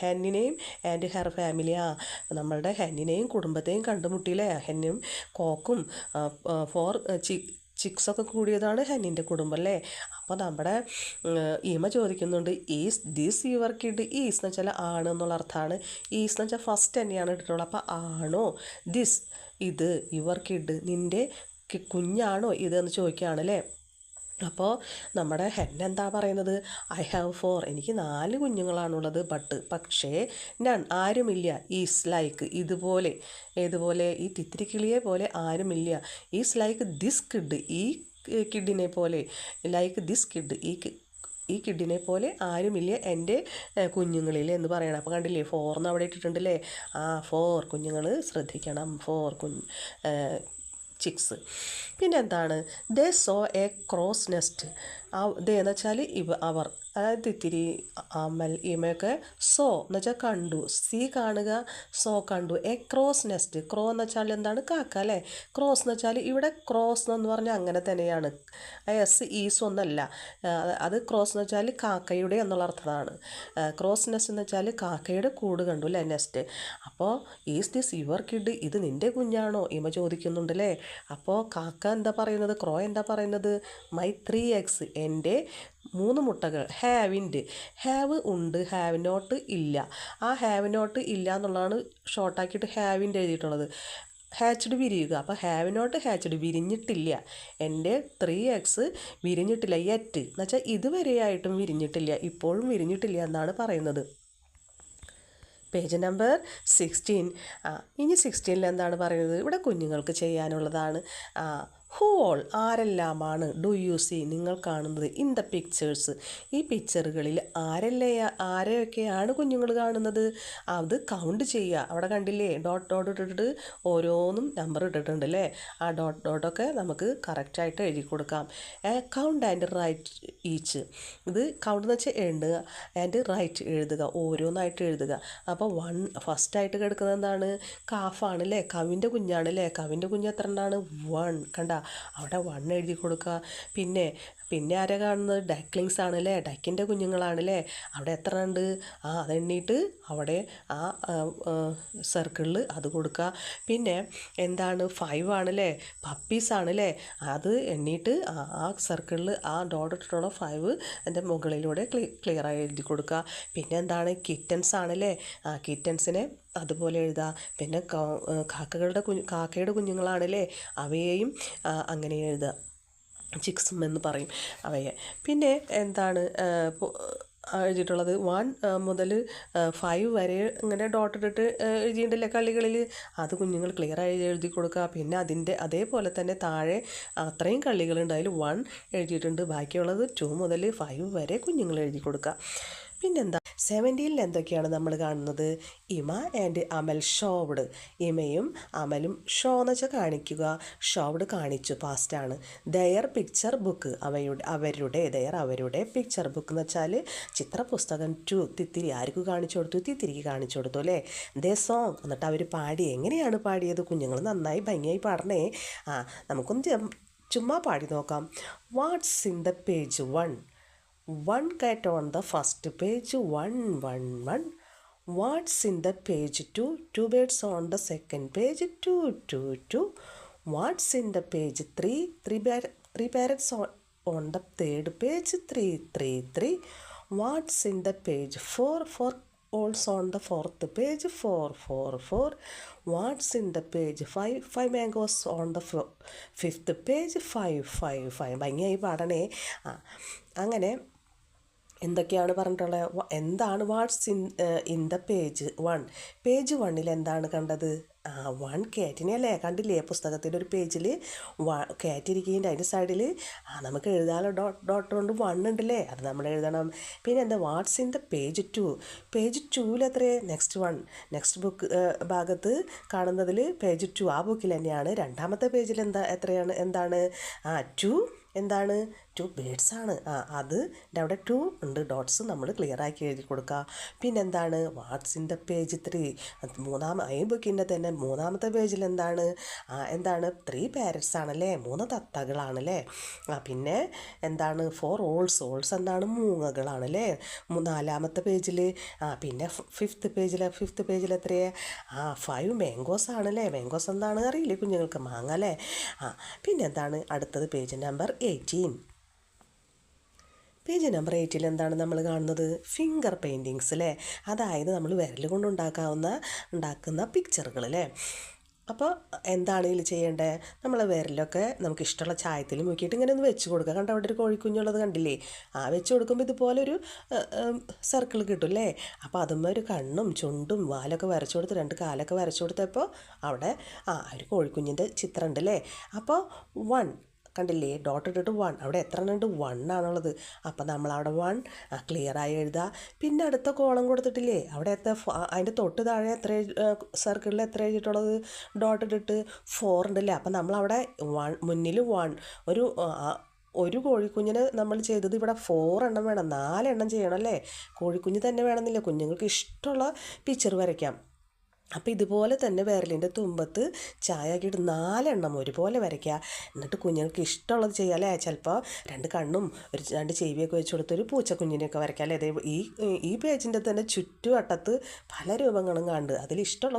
ഹെന്നിനെയും ആൻഡ് ഹെർ ഫാമിലി. നമ്മളുടെ ഹെന്നിനെയും കുടുംബത്തെയും കണ്ടുമുട്ടിയില്ലേ. ഹെന്നും കോക്കും 4 ചിക്സൊക്കെ കൂടിയതാണ് ഹെന്നിൻ്റെ കുടുംബം അല്ലേ. അപ്പോൾ നമ്മുടെ ഈമ ചോദിക്കുന്നുണ്ട്, is this your kid. Is എന്ന് വെച്ചാൽ ആണ് എന്നുള്ള അർത്ഥമാണ്. ഈസ് എന്ന് വെച്ചാൽ ഫസ്റ്റ് തന്നെയാണ് ഇട്ടിട്ടുള്ളത്. അപ്പോൾ ആണോ, ദിസ് ഇത്, യുവർ കിഡ് നിൻ്റെ കുഞ്ഞാണോ ഇതെന്ന് ചോദിക്കുകയാണല്ലേ. അപ്പോൾ നമ്മുടെ എന്താ പറയുന്നത്, ഐ ഹാവ് 4, എനിക്ക് 4 കുഞ്ഞുങ്ങളാണുള്ളത്. പക്ഷേ നൺ, ആരുമില്ല. ഈസ് ലൈക്ക്, ഇതുപോലെ, ഏതുപോലെ, ഈ തിത്തിരിക്കിളിയെ പോലെ ആരുമില്ല. ഈസ് ലൈക്ക് ദിസ് കിഡ്, ഈ കിഡിനെ പോലെ. ലൈക്ക് ദിസ് കിഡ്, ഈ കിഡിനെ പോലെ ആരുമില്ല എൻ്റെ കുഞ്ഞുങ്ങളിൽ എന്ന് പറയണം. അപ്പോൾ കണ്ടില്ലേ 4 എന്ന് അവിടെ ഇട്ടിട്ടുണ്ടല്ലേ. 4 കുഞ്ഞുങ്ങൾ ശ്രദ്ധിക്കണം, 4 ചിക്സ്. പിന്നെ എന്താണ് ദേ സോ എ ക്രോസ് നെസ്റ്റ്. ദേ എന്ന് വെച്ചാൽ അവർ, അതായത് തിത്തിരി, അമൽ, ഇമയൊക്കെ സോ എന്ന് വെച്ചാൽ കണ്ടു, സി കാണുക, സോ കണ്ടു. എ ക്രോസ് നെസ്റ്റ്, ക്രോ എന്ന് വെച്ചാൽ എന്താണ് കാക്ക അല്ലേ. ക്രോസ് എന്ന് വെച്ചാൽ ഇവിടെ ക്രോസ് എന്ന് പറഞ്ഞാൽ അങ്ങനെ തന്നെയാണ്, എസ് ഈസ് ഒന്നല്ല. അത് ക്രോസ് എന്ന് വെച്ചാൽ കാക്കയുടെ എന്നുള്ള അർത്ഥമാണ്. ക്രോസ് നെസ്റ്റ് എന്ന് വെച്ചാൽ കാക്കയുടെ കൂട് കണ്ടു അല്ലേ, നെസ്റ്റ്. അപ്പോൾ ഈസ് ദിസ് യുവർ കിഡ്, ഇത് നിൻ്റെ കുഞ്ഞാണോ ഇമ ചോദിക്കുന്നുണ്ട് അല്ലേ. അപ്പോൾ കാക്ക എന്താ പറയുന്നത്, ക്രോ എന്താ പറയുന്നത്, മൈ 3 eggs, എൻ്റെ 3 മുട്ടകൾ. ഹാവിൻ്റെ, ഹാവ് ഉണ്ട്, ഹാവ് നോട്ട് ഇല്ല. ആ ഹാവ് നോട്ട് ഇല്ല എന്നുള്ളതാണ് ഷോർട്ടാക്കിയിട്ട് ഹാവിൻ്റെ എഴുതിയിട്ടുള്ളത്. ഹാച്ച്ഡ് വിരിയുക, അപ്പോൾ ഹാവ് നോട്ട് ഹാച്ച്ഡ് വിരിഞ്ഞിട്ടില്ല. എൻ്റെ 3 eggs വിരിഞ്ഞിട്ടില്ല, യെറ്റ് എന്ന് വെച്ചാൽ ഇതുവരെയായിട്ടും വിരിഞ്ഞിട്ടില്ല, ഇപ്പോഴും വിരിഞ്ഞിട്ടില്ല എന്നാണ് പറയുന്നത്. Page number 16. ഇനി 16 എന്താണ് പറയുന്നത്, ഇവിടെ കുഞ്ഞുങ്ങൾക്ക് ചെയ്യാനുള്ളതാണ്. ഹൂ ഓൾ, ആരെല്ലാമാണ്, ഡു യു സി, നിങ്ങൾ കാണുന്നത്, ഇൻ ദ പിക്ചേഴ്സ്, ഈ പിക്ചറുകളിൽ ആരെയൊക്കെയാണ് കുഞ്ഞുങ്ങൾ കാണുന്നത്, അത് കൗണ്ട് ചെയ്യുക. അവിടെ കണ്ടില്ലേ ഡോട്ട് ഡോട്ട് ഇട്ടിട്ട് ഓരോന്നും നമ്പർ ഇട്ടിട്ടുണ്ട് അല്ലേ. ആ ഡോട്ട് ഡോട്ടൊക്കെ നമുക്ക് കറക്റ്റായിട്ട് എഴുതി കൊടുക്കാം. കൗണ്ട് ആൻഡ് റൈറ്റ് ഈച്ച്, ഇത് കൗണ്ട് എന്ന് വെച്ചാൽ എണ്ണുക, ആൻഡ് റൈറ്റ് എഴുതുക, ഓരോന്നായിട്ട് എഴുതുക. അപ്പോൾ ഫസ്റ്റായിട്ട് കിടക്കുന്നത് എന്താണ്, കാഫാണ് അല്ലേ, കവിൻ്റെ കുഞ്ഞാണ് അല്ലേ. കവിൻ്റെ കുഞ്ഞ് എത്ര എണ്ണമാണ്, 1. കണ്ട അവിടെ 1 എഴുതി കൊടുക്കുക. പിന്നെ ആരാ കാണുന്നത്, ഡക്ലിങ്സ് ആണ് അല്ലേ, ഡക്കിൻ്റെ കുഞ്ഞുങ്ങളാണ് അല്ലേ. അവിടെ എത്ര ഉണ്ട്, അതെണ്ണീട്ട് അവിടെ ആ സർക്കിളിൽ അത് കൊടുക്കുക. പിന്നെ എന്താണ്, 5 ആണല്ലേ, പപ്പീസാണ് അല്ലേ, അത് എണ്ണീട്ട് ആ സർക്കിളിൽ ആ ഡോട്ട് ഇട്ടിട്ടുള്ള 5 അതിൻ്റെ മുകളിലൂടെ ക്ലിയറായി എഴുതി കൊടുക്കുക. പിന്നെ എന്താണ്, കിറ്റൻസ് ആണല്ലേ, കിറ്റൻസിനെ അതുപോലെ എഴുതുക. പിന്നെ കാക്കയുടെ കുഞ്ഞുങ്ങളാണല്ലേ, അവയെയും അങ്ങനെ എഴുതുക, ചിക്സും എന്ന് പറയും അവയെ. പിന്നെ എന്താണ് എഴുതിയിട്ടുള്ളത്, 1 മുതൽ 5 വരെ ഇങ്ങനെ ഡോട്ട് ഇട്ടിട്ട് എഴുതിയിട്ടുണ്ടല്ലേ കളികളിൽ, അത് കുഞ്ഞുങ്ങൾ ക്ലിയറായി എഴുതി കൊടുക്കുക. പിന്നെ അതേപോലെ തന്നെ താഴെ അത്രയും കളികളുണ്ട്, അതിൽ 1 എഴുതിയിട്ടുണ്ട്, ബാക്കിയുള്ളത് 2 മുതൽ 5 വരെ കുഞ്ഞുങ്ങൾ എഴുതി കൊടുക്കുക. പിന്നെന്താ 17 എന്തൊക്കെയാണ് നമ്മൾ കാണുന്നത്, ഇമ ആൻഡ് അമൽ ഷോവ്ഡ്, ഇമയും അമലും ഷോ എന്ന് വെച്ചാൽ കാണിക്കുക, ഷോവ്ഡ് കാണിച്ചു, പാസ്റ്റാണ്. ദയർ പിക്ചർ ബുക്ക്, അവരുടെ പിക്ചർ ബുക്ക് എന്ന് വെച്ചാൽ ചിത്രപുസ്തകം. തിത്തിരി ആർക്ക് കാണിച്ചു കൊടുത്തു, തിത്തിരിക്ക് കാണിച്ചു കൊടുത്തു അല്ലേ. ദേ സോങ്, എന്നിട്ട് അവർ പാടി, എങ്ങനെയാണ് പാടിയത്, കുഞ്ഞുങ്ങൾ നന്നായി ഭംഗിയായി പാടണേ. നമുക്കൊന്ന് ചുമ്മാ പാടി നോക്കാം. Watts in the page 1, 1 cat on the first page, 1 1 1. What's in the page 2, 2 birds on the second page, 2 2 2. What's in the page 3, 3 parrots on the third page, 3 3 3. What's in the page 4, 4 owls on the fourth page, 4 4 4. What's in the page 5, 5 mangoes on the fifth page, 5 5 5. ഭംഗിയായി പാടണേ. അങ്ങനെ എന്തൊക്കെയാണ് പറഞ്ഞിട്ടുള്ളത്, എന്താണ് watts in the page 1, page 1 എന്താണ് കണ്ടത്, 1 കാറ്റിനെ അല്ലേ കണ്ടില്ലേ. പുസ്തകത്തിൻ്റെ ഒരു പേജിൽ കാറ്റ് ഇരിക്കുന്നുണ്ട്, അതിൻ്റെ സൈഡിൽ നമുക്ക് എഴുതാനുള്ള ഡോട്ട് കൊണ്ട് 1 ഉണ്ടല്ലേ, അത് നമ്മൾ എഴുതണം. പിന്നെ എന്താ, what's in the page 2, page 2 എത്രയേ, നെക്സ്റ്റ് ബുക്ക് ഭാഗത്ത് കാണുന്നതിൽ പേജ് 2 ആ ബുക്കിൽ തന്നെയാണ്. രണ്ടാമത്തെ പേജിൽ എന്താണ് 2 എന്താണ്, 2 ബേഡ്സ് ആണ്. അത് അവിടെ 2 ഉണ്ട്, ഡോട്ട്സ് നമ്മൾ ക്ലിയർ ആക്കി എഴുതി കൊടുക്കുക. പിന്നെന്താണ്, വാട്ട്സ് ഇൻ ദ പേജ് 3, ഈ ബുക്കിൻ്റെ തന്നെ 3-ാമത്തെ പേജിൽ എന്താണ് 3 പാരറ്റ്സ് ആണല്ലേ, 3 തത്തകളാണല്ലേ. പിന്നെ എന്താണ് 4 ഓൾസ് എന്താണ്, മൂങ്ങകളാണല്ലേ 4-ാമത്തെ പേജിൽ. പിന്നെ ഫിഫ്ത്ത് പേജിൽ എത്രയാണ്, 5 മാംഗോസ് ആണല്ലേ. മാംഗോസ് എന്താണ് അറിയില്ലേ കുഞ്ഞുങ്ങൾക്ക്, മാങ്ങ അല്ലേ. പിന്നെന്താണ് അടുത്തത്, പേജ് നമ്പർ 18. പേജ് നമ്പർ 8 എന്താണ് നമ്മൾ കാണുന്നത്, ഫിംഗർ പെയിൻറ്റിങ്സ് അല്ലേ, അതായത് നമ്മൾ വിരൽ കൊണ്ട് ഉണ്ടാക്കുന്ന പിക്ചറുകൾ അല്ലേ. അപ്പോൾ എന്താണ് ഇതിൽ ചെയ്യേണ്ടത്, നമ്മൾ വിരലൊക്കെ നമുക്ക് ഇഷ്ടമുള്ള ചായത്തിൽ മുക്കിയിട്ട് ഇങ്ങനെ ഒന്ന് വെച്ച് കൊടുക്കുക. കണ്ട അവിടെ ഒരു കോഴിക്കുഞ്ഞുള്ളത് കണ്ടില്ലേ, വെച്ച് കൊടുക്കുമ്പോൾ ഇതുപോലൊരു സർക്കിൾ കിട്ടും അല്ലേ. അപ്പോൾ അതുമ്പോൾ ഒരു കണ്ണും ചുണ്ടും വാലൊക്കെ വരച്ചു കൊടുത്ത് 2 കാലൊക്കെ വരച്ചു കൊടുത്തപ്പോൾ അവിടെ ഒരു കോഴിക്കുഞ്ഞിൻ്റെ ചിത്രം ഉണ്ട് അല്ലേ. അപ്പോൾ 1 കണ്ടില്ലേ ഡോട്ട് ഇട്ടിട്ട് 1 അവിടെ എത്ര എണ്ണം ഉണ്ട് 1 ആണുള്ളത്. അപ്പം നമ്മളവിടെ 1 ക്ലിയറായി എഴുതുക. പിന്നെ അടുത്ത കോളം കൊടുത്തിട്ടില്ലേ അവിടെ അതിൻ്റെ തൊട്ട് താഴെ എത്ര സർക്കിളിൽ എത്ര എഴുതിയിട്ടുള്ളത് ഡോട്ട് ഇട്ടിട്ട് 4 ഉണ്ടല്ലേ. അപ്പം നമ്മളവിടെ മുന്നിൽ 1 ഒരു കോഴിക്കുഞ്ഞിന് നമ്മൾ ചെയ്തത് ഇവിടെ 4 എണ്ണം വേണം, 4 എണ്ണം ചെയ്യണം അല്ലേ. കോഴിക്കുഞ്ഞ് തന്നെ വേണമെന്നില്ല, കുഞ്ഞുങ്ങൾക്ക് ഇഷ്ടമുള്ള പിക്ചർ വരയ്ക്കാം. അപ്പോൾ ഇതുപോലെ തന്നെ വിരലിൻ്റെ തുമ്പത്ത് ചായ ആക്കിയിട്ട് 4 എണ്ണം ഒരുപോലെ വരയ്ക്കുക. എന്നിട്ട് കുഞ്ഞുങ്ങൾക്ക് ഇഷ്ടമുള്ളത് ചെയ്യുക അല്ലേ. ചിലപ്പോൾ 2 കണ്ണും 2 ചെവിയൊക്കെ വെച്ച് കൊടുത്തൊരു പൂച്ചക്കുഞ്ഞിനെയൊക്കെ വരയ്ക്കുക അല്ലേ. അതേ ഈ പേജിൻ്റെ തന്നെ ചുറ്റുവട്ടത്ത് പല രൂപങ്ങളും കണ്ട് അതിലിഷ്ടമുള്ള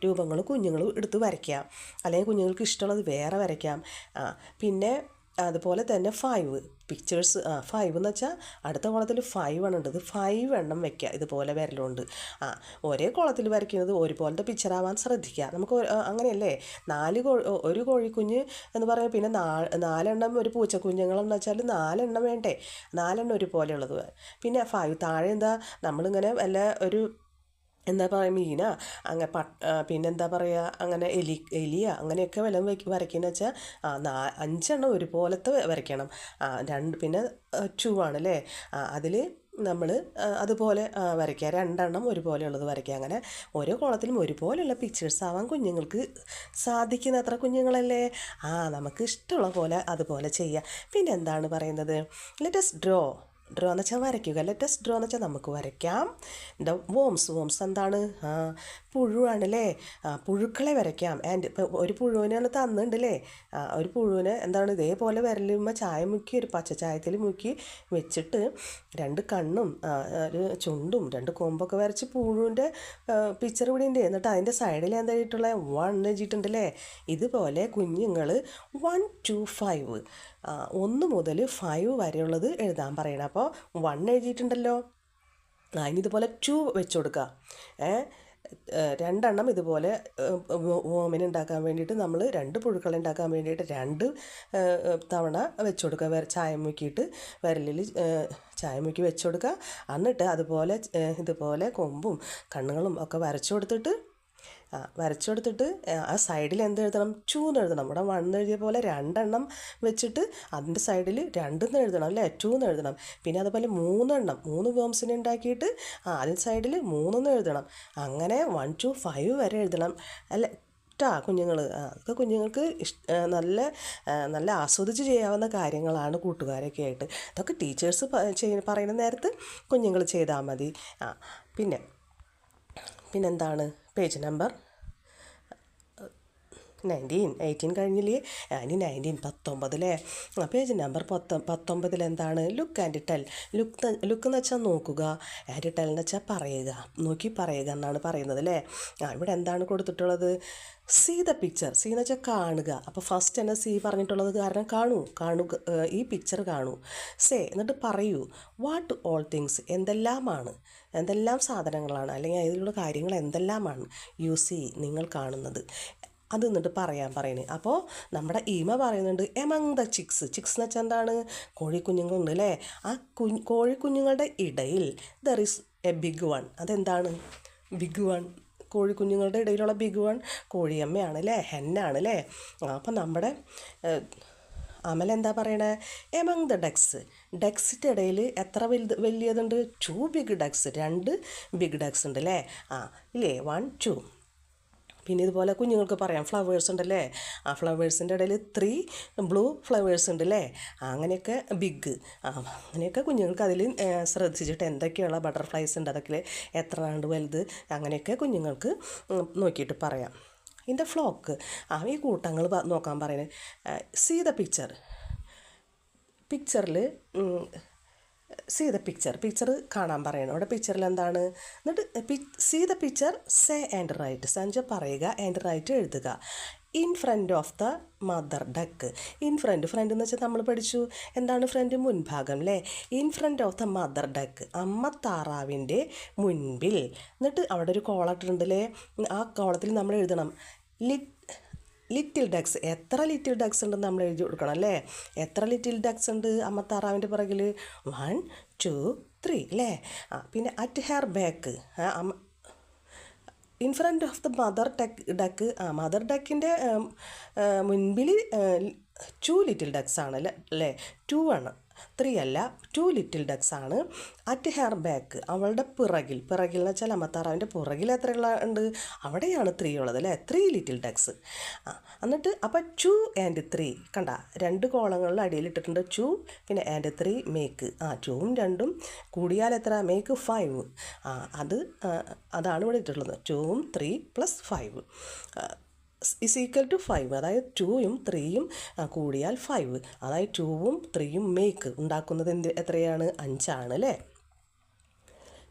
രൂപങ്ങൾ കുഞ്ഞുങ്ങൾ എടുത്ത് വരയ്ക്കുക. അല്ലെങ്കിൽ കുഞ്ഞുങ്ങൾക്ക് ഇഷ്ടമുള്ളത് വേറെ വരയ്ക്കാം. പിന്നെ അതുപോലെ തന്നെ 5 പിക്ചേഴ്സ് 5 എന്ന് വെച്ചാൽ അടുത്ത കോളത്തിൽ 5 എണ്ണം ഉണ്ട്. ഇത് 5 എണ്ണം വയ്ക്കുക ഇതുപോലെ വരലുണ്ട്. ഒരേ കോളത്തിൽ വരയ്ക്കുന്നത് ഒരുപോലത്തെ പിക്ചറാവാൻ ശ്രദ്ധിക്കുക. നമുക്ക് അങ്ങനെയല്ലേ ഒരു കോഴിക്കുഞ്ഞ് എന്ന് പറയുമ്പോൾ പിന്നെ 4 എണ്ണം ഒരു പൂച്ചക്കുഞ്ഞുങ്ങളെന്ന് വെച്ചാൽ 4 എണ്ണം വേണ്ടേ, 4 എണ്ണം ഒരുപോലെയുള്ളത്. പിന്നെ 5 താഴെ എന്താ നമ്മളിങ്ങനെ വല്ല ഒരു എന്താ പറയുക മീനാ പിന്നെന്താ പറയുക അങ്ങനെ എലിയ അങ്ങനെയൊക്കെ വല്ലതും വരയ്ക്കുന്ന വെച്ചാൽ 5 എണ്ണം ഒരുപോലത്തെ വരയ്ക്കണം. പിന്നെ 2 ആണല്ലേ, അതിൽ നമ്മൾ അതുപോലെ വരയ്ക്കുക. 2 എണ്ണം ഒരുപോലെയുള്ളത് വരയ്ക്കുക. അങ്ങനെ ഓരോ കോളത്തിലും ഒരുപോലെയുള്ള പിക്ചേഴ്സ് ആവാൻ കുഞ്ഞുങ്ങൾക്ക് സാധിക്കുന്ന അത്ര കുഞ്ഞുങ്ങളല്ലേ. നമുക്ക് ഇഷ്ടമുള്ള പോലെ അതുപോലെ ചെയ്യുക. പിന്നെ എന്താണ് പറയുന്നത്, ലെറ്റ് us ഡ്രോ എന്ന് വെച്ചാൽ വരയ്ക്കുക. ലെറ്റസ് ഡ്രോ എന്ന് വെച്ചാൽ നമുക്ക് വരയ്ക്കാം. വോംസ് എന്താണ്, പുഴുവാണല്ലേ. പുഴുക്കളെ വരയ്ക്കാം. ഇപ്പോൾ ഒരു പുഴുവിനാണ് തന്നിട്ടുണ്ടല്ലേ. ഒരു പുഴുവിനെ എന്താണ് ഇതേപോലെ വിരലുമ്പോൾ ചായ മുക്കി ഒരു പച്ച ചായത്തിൽ മുക്കി വെച്ചിട്ട് 2 കണ്ണും ഒരു ചുണ്ടും 2 കൊമ്പൊക്കെ വരച്ച് പുഴുവിൻ്റെ പിക്ചർ ഇവിടെ ഉണ്ട്. എന്നിട്ട് അതിൻ്റെ സൈഡിൽ എന്താ എഴുതിയിട്ടുള്ള 1 എഴുതിയിട്ടുണ്ടല്ലേ. ഇതുപോലെ കുഞ്ഞുങ്ങൾ 1 to 5 1 മുതൽ 5 വരെയുള്ളത് എഴുതാൻ പറയണം. അപ്പോൾ 1 എഴുതിയിട്ടുണ്ടല്ലോ, ഇതുപോലെ 2 വെച്ച് കൊടുക്കുക. 2 എണ്ണം ഇതുപോലെ ഓമിന് ഉണ്ടാക്കാൻ വേണ്ടിയിട്ട് നമ്മൾ 2 പുഴുക്കളെ ഉണ്ടാക്കാൻ വേണ്ടിയിട്ട് 2 തവണ വെച്ച് കൊടുക്കുക. ചായ മുക്കിയിട്ട് വിരലിൽ ചായ മുക്കി വെച്ച് കൊടുക്കുക. എന്നിട്ട് അതുപോലെ ഇതുപോലെ കൊമ്പും കണ്ണുകളും ഒക്കെ വരച്ചു കൊടുത്തിട്ട് ആ സൈഡിൽ എന്ത് എഴുതണം, 2 എന്ന് എഴുതണം. ഇവിടെ 1 എഴുതിയ പോലെ 2 എണ്ണം വെച്ചിട്ട് അതിൻ്റെ സൈഡിൽ 2 എന്ന് എഴുതണം അല്ലേ, 2 എന്ന് എഴുതണം. പിന്നെ അതുപോലെ 3 എണ്ണം 3 വേംസിനെ ഉണ്ടാക്കിയിട്ട് അതിൽ സൈഡിൽ 3 എന്ന് എഴുതണം. അങ്ങനെ 1 to 5 വരെ എഴുതണം അല്ലേ കുഞ്ഞുങ്ങൾ. അതൊക്കെ കുഞ്ഞുങ്ങൾക്ക് നല്ല ആസ്വദിച്ച് ചെയ്യാവുന്ന കാര്യങ്ങളാണ് കൂട്ടുകാരൊക്കെ ആയിട്ട്. അതൊക്കെ ടീച്ചേഴ്സ് പറയുന്ന നേരത്ത് കുഞ്ഞുങ്ങൾ ചെയ്താൽ മതി. പിന്നെന്താണ് പേജ് നമ്പർ 18 കഴിഞ്ഞില്ലേ, 19 അല്ലേ. പേജ് നമ്പർ 19 എന്താണ്, ലുക്ക് ആൻഡ് ടെൽ. ലുക്ക് എന്ന് വെച്ചാൽ നോക്കുക, ആൻഡ് ടെൽ എന്ന് വെച്ചാൽ പറയുക, നോക്കി പറയുക എന്നാണ് പറയുന്നത് അല്ലേ. ഇവിടെ എന്താണ് കൊടുത്തിട്ടുള്ളത്, സീ ദ പിക്ചർ. സീ എന്ന് വെച്ചാൽ കാണുക. അപ്പോൾ ഫസ്റ്റ് തന്നെ സീ പറഞ്ഞിട്ടുള്ളത് കാരണം കാണുക, ഈ പിക്ചർ കാണൂ. സേ എന്നിട്ട് പറയൂ, വാട്ട് ഓൾ തിങ്സ് എന്തെല്ലാം സാധനങ്ങളാണ് അല്ലെങ്കിൽ അതിലുള്ള കാര്യങ്ങൾ എന്തെല്ലാമാണ് യു സീ നിങ്ങൾ കാണുന്നത്, അത് എന്നിട്ട് പറയുന്നത്. അപ്പോൾ നമ്മുടെ ഈമ പറയുന്നുണ്ട് എമംഗ് ദ ചിക്സ് എന്ന് വെച്ചാൽ എന്താണ്, കോഴിക്കുഞ്ഞുങ്ങളുണ്ട് അല്ലേ. ആ കോഴിക്കുഞ്ഞുങ്ങളുടെ ഇടയിൽ there is a big one. അതെന്താണ് ബിഗ് വൺ, കോഴിക്കുഞ്ഞുങ്ങളുടെ ഇടയിലുള്ള ബിഗ് വൺ കോഴിയമ്മയാണ് അല്ലേ, ഹെന്നാണ് അല്ലേ. അപ്പം നമ്മുടെ അമൽ എന്താ പറയണേ, എമംഗ് ദ ഡക്സിൻ്റെ ഇടയിൽ എത്ര വലിയതുണ്ട്, 2 ബിഗ് ഡക്സ്, 2 ബിഗ് ഡക്സ് ഉണ്ട് അല്ലേ. ഇല്ലേ 1 2. പിന്നെ ഇതുപോലെ കുഞ്ഞുങ്ങൾക്ക് പറയാം ഫ്ലവേഴ്സ് ഉണ്ടല്ലേ, ഫ്ലവേഴ്സിൻ്റെ ഇടയിൽ 3 ബ്ലൂ ഫ്ലവേഴ്സ് ഉണ്ട് അല്ലേ. അങ്ങനെയൊക്കെ ബിഗ്, അങ്ങനെയൊക്കെ കുഞ്ഞുങ്ങൾക്ക് അതിൽ ശ്രദ്ധിച്ചിട്ട് എന്തൊക്കെയുള്ള ബട്ടർഫ്ലൈസ് ഉണ്ട്, അതൊക്കെ എത്ര ഉണ്ട് വലുത്, അങ്ങനെയൊക്കെ കുഞ്ഞുങ്ങൾക്ക് നോക്കിയിട്ട് പറയാം. ഇതിൻ്റെ ഫ്ലോക്ക് ഈ കൂട്ടങ്ങൾ നോക്കാൻ പറയുന്നത്. സീ ദ പിക്ചറിൽ സീ ദ പിക്ചർ കാണാൻ പറയണം. അവിടെ പിക്ചറിൽ എന്താണ്, എന്നിട്ട് see the picture say and write. സഞ്ച പറയുക ആൻഡ് റൈറ്റ് എഴുതുക. In front of the mother duck. Front എന്ന് വെച്ചാൽ നമ്മൾ പഠിച്ചു എന്താണ് ഫ്രണ്ട്, മുൻഭാഗം അല്ലേ. In front of the mother duck, അമ്മ താറാവിൻ്റെ മുൻപിൽ. എന്നിട്ട് അവിടെ ഒരു കോളത്തിട്ടുണ്ട് അല്ലേ, ആ കോളത്തിൽ നമ്മൾ എഴുതണം ലിറ്റിൽ ഡക്സ്. എത്ര ലിറ്റിൽ ഡക്സ് ഉണ്ടെന്ന് നമ്മൾ എഴുതി കൊടുക്കണം അല്ലേ. എത്ര ലിറ്റിൽ ഡക്സ് ഉണ്ട് അമ്മ താറാവിൻ്റെ പുറകിൽ, 1 2 3 അല്ലേ. പിന്നെ at her back, in front of the mother duck. Mother ഡക്കിൻ്റെ മുൻപിൽ ടു ലിറ്റിൽ ഡക്സ് ആണ് അല്ലേ, 2 ആണ്, 3 അല്ല, 2 ലിറ്റിൽ ഡക്സ് ആണ്. അറ്റ് ഹെയർ ബാക്ക്, അവളുടെ പിറകിൽ എന്ന് വെച്ചാൽ അമ്മത്താറാവിൻ്റെ പുറകിൽ എത്ര ഉണ്ട്, അവിടെയാണ് 3 ഉള്ളത് അല്ലേ, 3 ലിറ്റിൽ ഡക്സ്. എന്നിട്ട് അപ്പോൾ 2 and 3 കണ്ട 2 കോളങ്ങളിൽ അടിയിലിട്ടിട്ടുണ്ട് 2 പിന്നെ and 3 മേക്ക് 2ഉം 2ഉം കൂടിയാൽ എത്ര, മേക്ക് 5. അതാണ് ഇവിടെ ഇട്ടിട്ടുള്ളത്, 2ഉം 3 + 5 is equal to 5. അതായത് 2ഉം 3ഉം കൂടിയാൽ 5, അതായത് 2ഉം 3ഉം മേക്ക് ഉണ്ടാക്കുന്നത് എത്രയാണ്, 5 ആണ് അല്ലേ.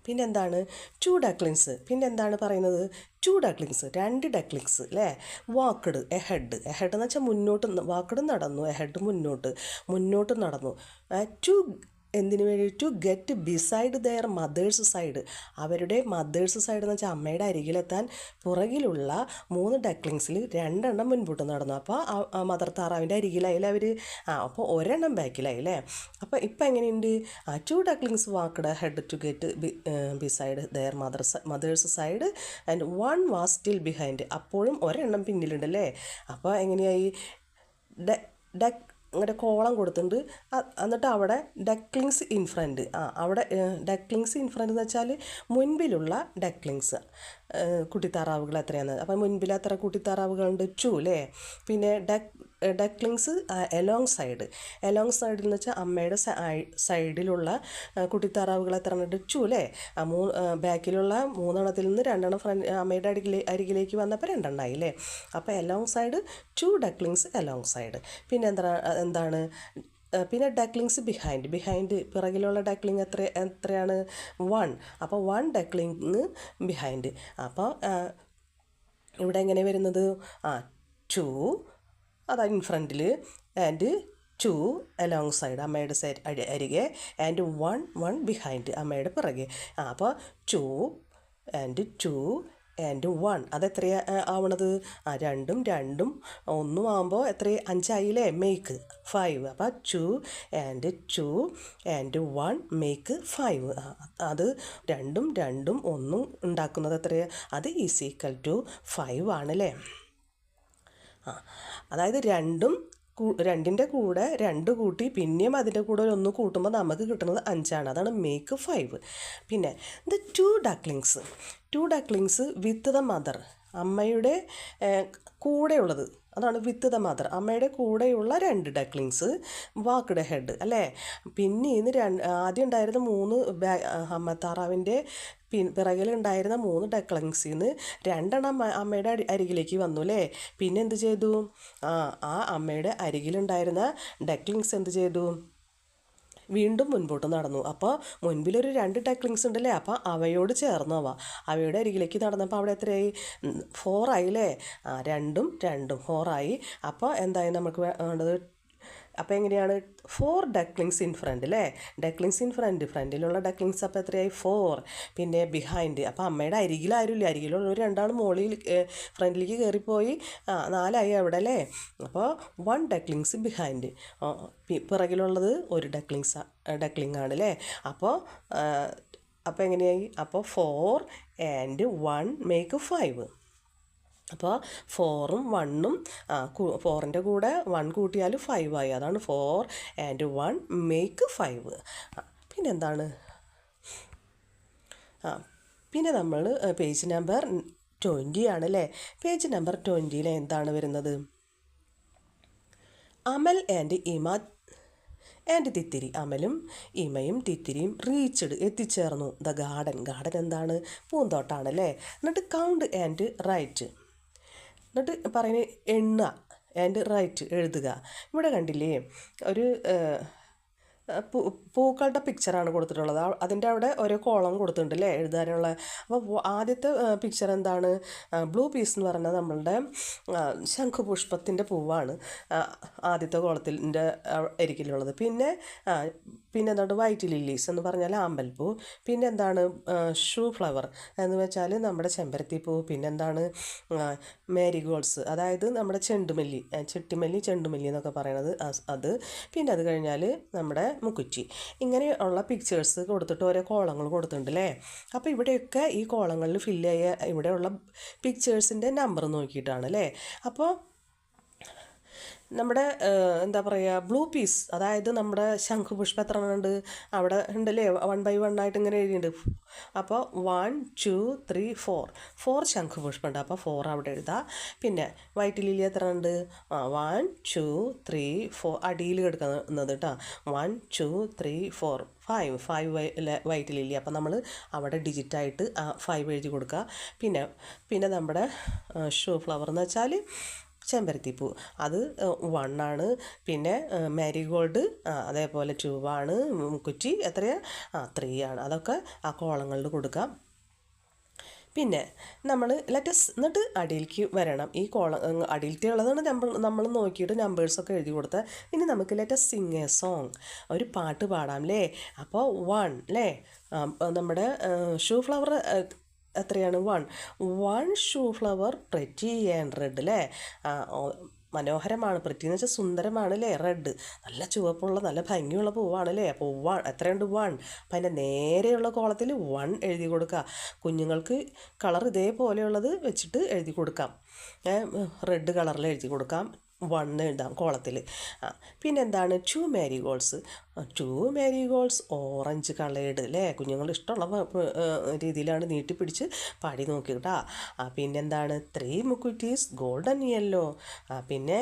പിന്നെന്താണ് 2 ഡക്ലിങ്സ്, പിന്നെന്താണ് പറയുന്നത് 2 ഡക്ലിങ്സ്, 2 ഡക്ലിങ്സ് അല്ലേ. വാക്കഡ് എഹെഡ് എന്ന് വെച്ചാൽ മുന്നോട്ട്, വാക്കഡ് നടന്നു, എഹെഡ് മുന്നോട്ട് നടന്നു. എന്തിനു വേണ്ടി, to get beside their mother's side, അവരുടെ മദേഴ്സ് സൈഡ് എന്ന് വെച്ചാൽ അമ്മയുടെ അരികിലെത്താൻ പുറകിലുള്ള 3 ഡക്ലിങ്സിൽ 2 മുൻപോട്ട് നടന്നു. അപ്പോൾ മദർ താറാവിൻ്റെ അരികിലായില്ലേ അവർ, അപ്പോൾ 1 ബാക്കിലായി അല്ലേ. അപ്പോൾ ഇപ്പം എങ്ങനെയുണ്ട്, 2 ducklings walked ahead to get beside their mother's side and 1 was still behind, അപ്പോഴും 1 പിന്നിലുണ്ട് അല്ലേ. അപ്പോൾ എങ്ങനെയായി, അങ്ങനെ കോളം കൊടുത്തിട്ടുണ്ട്. എന്നിട്ട് അവിടെ ഡക്ലിങ്സ് ഇൻ ഫ്രണ്ട്, അവിടെ ഡക്ലിങ്സ് ഇൻ ഫ്രണ്ട് എന്ന് വെച്ചാൽ മുൻപിലുള്ള ഡക്ലിങ്സ് കുട്ടിത്താറാവുകൾ എത്രയാണ്, അപ്പം മുൻപിൽ എത്ര കുട്ടിത്താറാവുകളുണ്ട്, 2 അല്ലേ. പിന്നെ ഡക്ലിങ്സ് എലോങ് സൈഡിൽ എന്ന് വെച്ചാൽ അമ്മയുടെ സൈഡിലുള്ള കുട്ടിത്താറാവുകൾ എത്ര ഉണ്ട്, 2 അല്ലേ. ബാക്കിലുള്ള 3 നിന്ന് 2 ഫ്രണ്ട് അമ്മയുടെ അരികിലേക്ക് വന്നപ്പോൾ 2 ആയി അല്ലേ. അപ്പോൾ along side 2 ducklings along side. പിന്നെ എന്താണ് പിന്നെ ഡക്ലിങ്സ് ബിഹൈൻഡ് പിറകിലുള്ള ഡക്ലിങ് എത്രയാണ്, 1. അപ്പോൾ 1 ഡക്ലിങ് ബിഹൈൻഡ്. അപ്പോൾ ഇവിടെ എങ്ങനെ വരുന്നത്, 2 അതാ ഇൻ ഫ്രണ്ടിൽ ആൻഡ് 2 അലോങ് സൈഡ് അമ്മയുടെ അരികെ ആൻഡ് 1 ബിഹൈൻഡ് അമ്മയുടെ പിറകെ. അപ്പോൾ 2 and 2 and 1 അതെത്രയാണ് ആവണത്, 2ഉം 2ഉം 1 ആകുമ്പോൾ എത്ര, 5 ആയില്ലേ, മേക്ക് 5. അപ്പോൾ 2 and 1 മേക്ക് 5. അത് 2ഉം 2ഉം 1ഉം ഉണ്ടാക്കുന്നത് എത്രയാണ്, അത് ഈസ് ഈക്വൽ ടു 5 ആണല്ലേ. അതായത് 2ൻ്റെ കൂടെ 2 കൂട്ടി പിന്നെയും അതിൻ്റെ കൂടെ 1 കൂട്ടുമ്പോൾ നമുക്ക് കിട്ടുന്നത് 5 ആണ്, അതാണ് മേക്ക് 5. പിന്നെ the 2 ducklings with the mother, അമ്മയുടെ കൂടെയുള്ളത്, അതാണ് വിത്ത് ദ മദർ, അമ്മയുടെ കൂടെയുള്ള 2 ഡക്ലിങ്സ് വാക്കഡ് ഹെഡ് അല്ലേ. പിന്നെ ആദ്യം ഉണ്ടായിരുന്ന 3 അമ്മത്താറാവിൻ്റെ പിറകിലുണ്ടായിരുന്ന 3 ഡക്ലിങ്സിൽ നിന്ന് 2 അമ്മയുടെ അരികിലേക്ക് വന്നു അല്ലേ. പിന്നെ എന്ത് ചെയ്തു, ആ അമ്മയുടെ അരികിലുണ്ടായിരുന്ന ഡക്ലിങ്സ് എന്ത് ചെയ്തു, വീണ്ടും മുൻപോട്ട് നടന്നു. അപ്പോൾ മുൻപിലൊരു 2 ഡക്ലിങ്സ് ഉണ്ടല്ലേ, അപ്പോൾ അവയോട് ചേർന്നു അവയുടെ അരികിലേക്ക് നടന്നപ്പോൾ അവിടെ എത്രയായി, 4 ആയില്ലേ. 2ഉം 2ഉം 4 ആയി. അപ്പോൾ എന്തായി നമുക്ക് വേണ്ടത്, അപ്പോൾ എങ്ങനെയാണ് 4 ഡക്ലിങ്സ് ഇൻ ഫ്രണ്ട് അല്ലേ, ഡക്ലിങ്സ് ഇൻ ഫ്രണ്ടിലുള്ള ഡക്ലിങ്സ് അപ്പോൾ എത്രയായി, 4. പിന്നെ ബിഹൈൻഡ്, അപ്പോൾ അമ്മയുടെ അരികിലാരുമില്ല, അരികിലുള്ള 2 മുകളിൽ ഫ്രണ്ടിലേക്ക് കയറിപ്പോയി, 4 ആയി അവിടെ അല്ലേ. അപ്പോൾ 1 ഡക്ലിങ്സ് ബിഹൈൻഡ്, പിറകിലുള്ളത് 1 ഡക്ലിങ് ആണ് അല്ലേ. അപ്പോൾ എങ്ങനെയായി, അപ്പോൾ 4 and 1 മേക്ക് 5. അപ്പോൾ 4ഉം 1ഉം 4ൻ്റെ കൂടെ 1 കൂട്ടിയാൽ 5 ആയി, അതാണ് 4 and 1 മേക്ക് 5. പിന്നെന്താണ്, പിന്നെ നമ്മൾ പേജ് നമ്പർ 20 ആണല്ലേ. പേജ് നമ്പർ 20 എന്താണ് വരുന്നത്, അമൽ ആൻഡ് ഈമ ആൻഡ് തിത്തിരി, അമലും ഈമയും തിത്തിരിയും റീച്ച്ഡ് എത്തിച്ചേർന്നു ദ ഗാർഡൻ എന്താണ്, പൂന്തോട്ടാണല്ലേ. എന്നിട്ട് കൗണ്ട് ആൻഡ് റൈറ്റ്, എന്നിട്ട് പറയുന്നത് എണ്ണ ആൻഡ് റൈറ്റ് എഴുതുക. ഇവിടെ കണ്ടില്ലേ ഒരു പൂക്കളുടെ പിക്ചറാണ് കൊടുത്തിട്ടുള്ളത്, അതിൻ്റെ അവിടെ ഓരോ കോളം കൊടുത്തിട്ടുണ്ട് അല്ലേ എഴുതാനുള്ള. അപ്പോൾ ആദ്യത്തെ പിക്ചർ എന്താണ്, ബ്ലൂ പീസ് എന്ന് പറഞ്ഞാൽ നമ്മളുടെ ശംഖുപുഷ്പത്തിൻ്റെ പൂവാണ് ആദ്യത്തെ കോളത്തിൻ്റെ അരികിലുള്ളത്. പിന്നെ എന്താണ്, വൈറ്റ് ലില്ലീസ് എന്ന് പറഞ്ഞാൽ ആമ്പൽപ്പൂ. പിന്നെ എന്താണ്, ഷൂ ഫ്ലവർ എന്ന് വെച്ചാൽ നമ്മുടെ ചെമ്പരത്തിപ്പൂ. പിന്നെന്താണ്, മേരിഗോൾഡ്സ്, അതായത് നമ്മുടെ ചെണ്ടുമല്ലി എന്നൊക്കെ പറയണത് അത്. പിന്നെ അത് കഴിഞ്ഞാൽ നമ്മുടെ മുക്കുറ്റി. ഇങ്ങനെയുള്ള പിക്ചേഴ്സ് കൊടുത്തിട്ട് ഓരോ കോളങ്ങൾ കൊടുത്തിട്ടുണ്ട് അല്ലേ. അപ്പോൾ ഇവിടെയൊക്കെ ഈ കോളങ്ങളിൽ ഫില്ല് ചെയ്യുക ഇവിടെയുള്ള പിക്ചേഴ്സിൻ്റെ നമ്പർ നോക്കിയിട്ടാണ് അല്ലേ. അപ്പോൾ നമ്മുടെ എന്താ പറയുക ബ്ലൂ പീസ്, അതായത് നമ്മുടെ ശംഖുപുഷ്പം എത്ര എണ്ണം ഉണ്ട് അവിടെ ഉണ്ടല്ലേ, 1 by 1 ആയിട്ട് ഇങ്ങനെ എഴുതിയിട്ടുണ്ട്. അപ്പോൾ 1 2 3 4 ശംഖുപുഷ്പം ഉണ്ട്. അപ്പോൾ 4 അവിടെ എഴുതാം. പിന്നെ വൈറ്റ് ലില്ലി എത്ര ഉണ്ട്? 1 2 3 4 അടിയിൽ കിടക്കുന്നത് കേട്ടോ. 1 2 3 4 5 വൈറ്റ് ലില്ലി. അപ്പോൾ നമ്മൾ അവിടെ ഡിജിറ്റായിട്ട് 5 എഴുതി കൊടുക്കുക. പിന്നെ നമ്മുടെ ഷോ ഫ്ലവർ എന്ന് വെച്ചാൽ ചെമ്പരത്തിപ്പൂ, അത് 1 ആണ്. പിന്നെ മാരിഗോൾഡ് അതേപോലെ 2 ആണ്. കുറ്റി എത്രയാ? 3 ആണ്. അതൊക്കെ ആ കോളങ്ങളിൽ കൊടുക്കാം. പിന്നെ നമ്മൾ ലെറ്റസ് എന്നിട്ട് അടിയിലേക്ക് വരണം. ഈ അടിയിലത്തെ ഉള്ളതാണ് നമ്മൾ നോക്കിയിട്ട് നമ്പേഴ്സൊക്കെ എഴുതി കൊടുത്താൽ. ഇനി നമുക്ക് ലെറ്റസ് സിങ് എ സോങ്, ഒരു പാട്ട് പാടാം അല്ലേ. അപ്പോൾ 1 അല്ലേ, നമ്മുടെ ഷൂ ഫ്ലവർ എത്രയാണ്? 1 shoe flower pretty and red അല്ലേ. മനോഹരമാണ്, പ്രെറ്റി എന്ന് വെച്ചാൽ സുന്ദരമാണ് അല്ലേ. റെഡ് നല്ല ചുവപ്പുള്ള നല്ല ഭംഗിയുള്ള പൂവാണ് അല്ലേ. അപ്പോൾ 1 എത്രയുണ്ട്? 1. അപ്പം അതിൻ്റെ നേരെയുള്ള കോളത്തിൽ 1 എഴുതി കൊടുക്കുക. കുഞ്ഞുങ്ങൾക്ക് കളർ ഇതേപോലെയുള്ളത് വെച്ചിട്ട് എഴുതി കൊടുക്കാം. റെഡ് കളറിൽ എഴുതി കൊടുക്കാം. 1 എഴുതാം കോളത്തിൽ. പിന്നെ എന്താണ്? 2 മാരിഗോൾഡ്സ്. 2 മാരിഗോൾഡ്സ് ഓറഞ്ച് കളേർഡ് അല്ലേ. കുഞ്ഞുങ്ങൾ ഇഷ്ടമുള്ള രീതിയിലാണ് നീട്ടിപ്പിടിച്ച് പാടി നോക്കി കേട്ടോ. പിന്നെന്താണ്? 3 മുക്കുറ്റീസ് ഗോൾഡൻ യെല്ലോ. പിന്നെ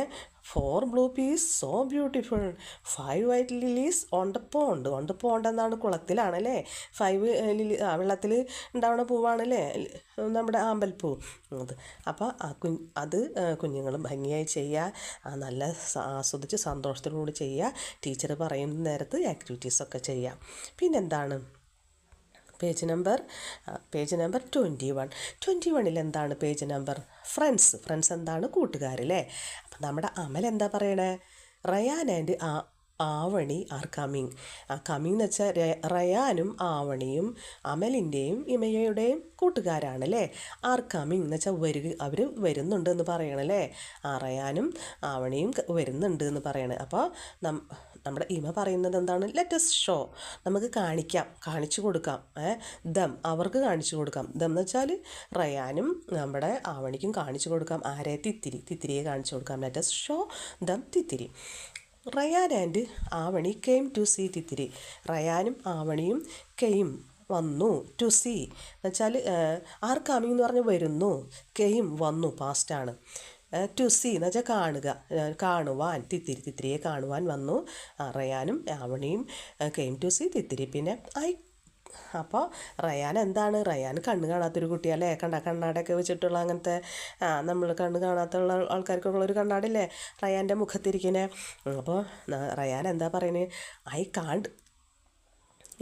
4 blue peas so beautiful. 5 white lilies on the pond. On the pond എന്നാണ്, കുളത്തിലാണല്ലേ. 5 ലില്ലി വെള്ളത്തിൽ ഉണ്ടാവുന്ന പൂവാണല്ലേ നമ്മുടെ ആമ്പൽപ്പൂ. അപ്പോൾ അത് കുഞ്ഞുങ്ങൾ ഭംഗിയായി ചെയ്യുക, നല്ല ആസ്വദിച്ച് സന്തോഷത്തോടുകൂടി ചെയ്യുക. ടീച്ചർ പറയുന്ന നേരത്ത് ആക്ടിവിറ്റീസൊക്കെ ചെയ്യാം. പിന്നെന്താണ്? Page number 21. 21 എന്താണ് പേജ് നമ്പർ? ഫ്രണ്ട്സ് എന്താണ്? കൂട്ടുകാരല്ലേ. അപ്പം നമ്മുടെ അമൽ എന്താ പറയണേ? Rayan and Avani are coming. Coming എന്ന് വെച്ചാൽ റയാനും ആവണിയും അമലിൻ്റെയും ഇമയുടെയും കൂട്ടുകാരാണല്ലേ. ആർ കമ്മിങ് എന്ന് വെച്ചാൽ അവർ വരുന്നുണ്ട് എന്ന് പറയണല്ലേ. റയാനും ആവണിയും വരുന്നുണ്ട് എന്ന് പറയണേ. അപ്പോൾ നമ്മുടെ ഇമ പറയുന്നത് എന്താണ്? ലെറ്റസ് ഷോ, നമുക്ക് കാണിച്ചു കൊടുക്കാം. അവർക്ക് കാണിച്ചു കൊടുക്കാം. എന്ന് വെച്ചാൽ റയാനും നമ്മുടെ ആവണിക്കും കാണിച്ചു കൊടുക്കാം. ആരെ? തിത്തിരിയെ കാണിച്ചു കൊടുക്കാം. Let's show them Thithiri. Rayan and Avani came to see Thithiri. റയാനും ആവണിയും കെയിം വന്നു. ടു സീ എന്ന് വെച്ചാൽ ആർ കമ്മിങ് എന്ന് പറഞ്ഞാൽ വരുന്നു. കെയിം വന്നു, പാസ്റ്റാണ്. ടു സീ എന്ന് വെച്ചാൽ കാണുവാൻ. തിത്തിരിയെ കാണുവാൻ വന്നു. റയാനും ആവണിയും കെയിം ടു സീ തിത്തിരി. പിന്നെ അപ്പോൾ റയാൻ എന്താണ്? റയാൻ കണ്ണ് കാണാത്തൊരു കുട്ടിയല്ലേ. കണ്ണാടൊക്കെ വെച്ചിട്ടുള്ള അങ്ങനത്തെ നമ്മൾ കണ്ണ് കാണാത്തുള്ള ആൾക്കാർക്കൊക്കെ ഒരു കണ്ണാടില്ലേ റയാൻ്റെ മുഖത്തിരിക്കുന്നത്. അപ്പോൾ റയാൻ എന്താ പറയുന്നത്? I can't.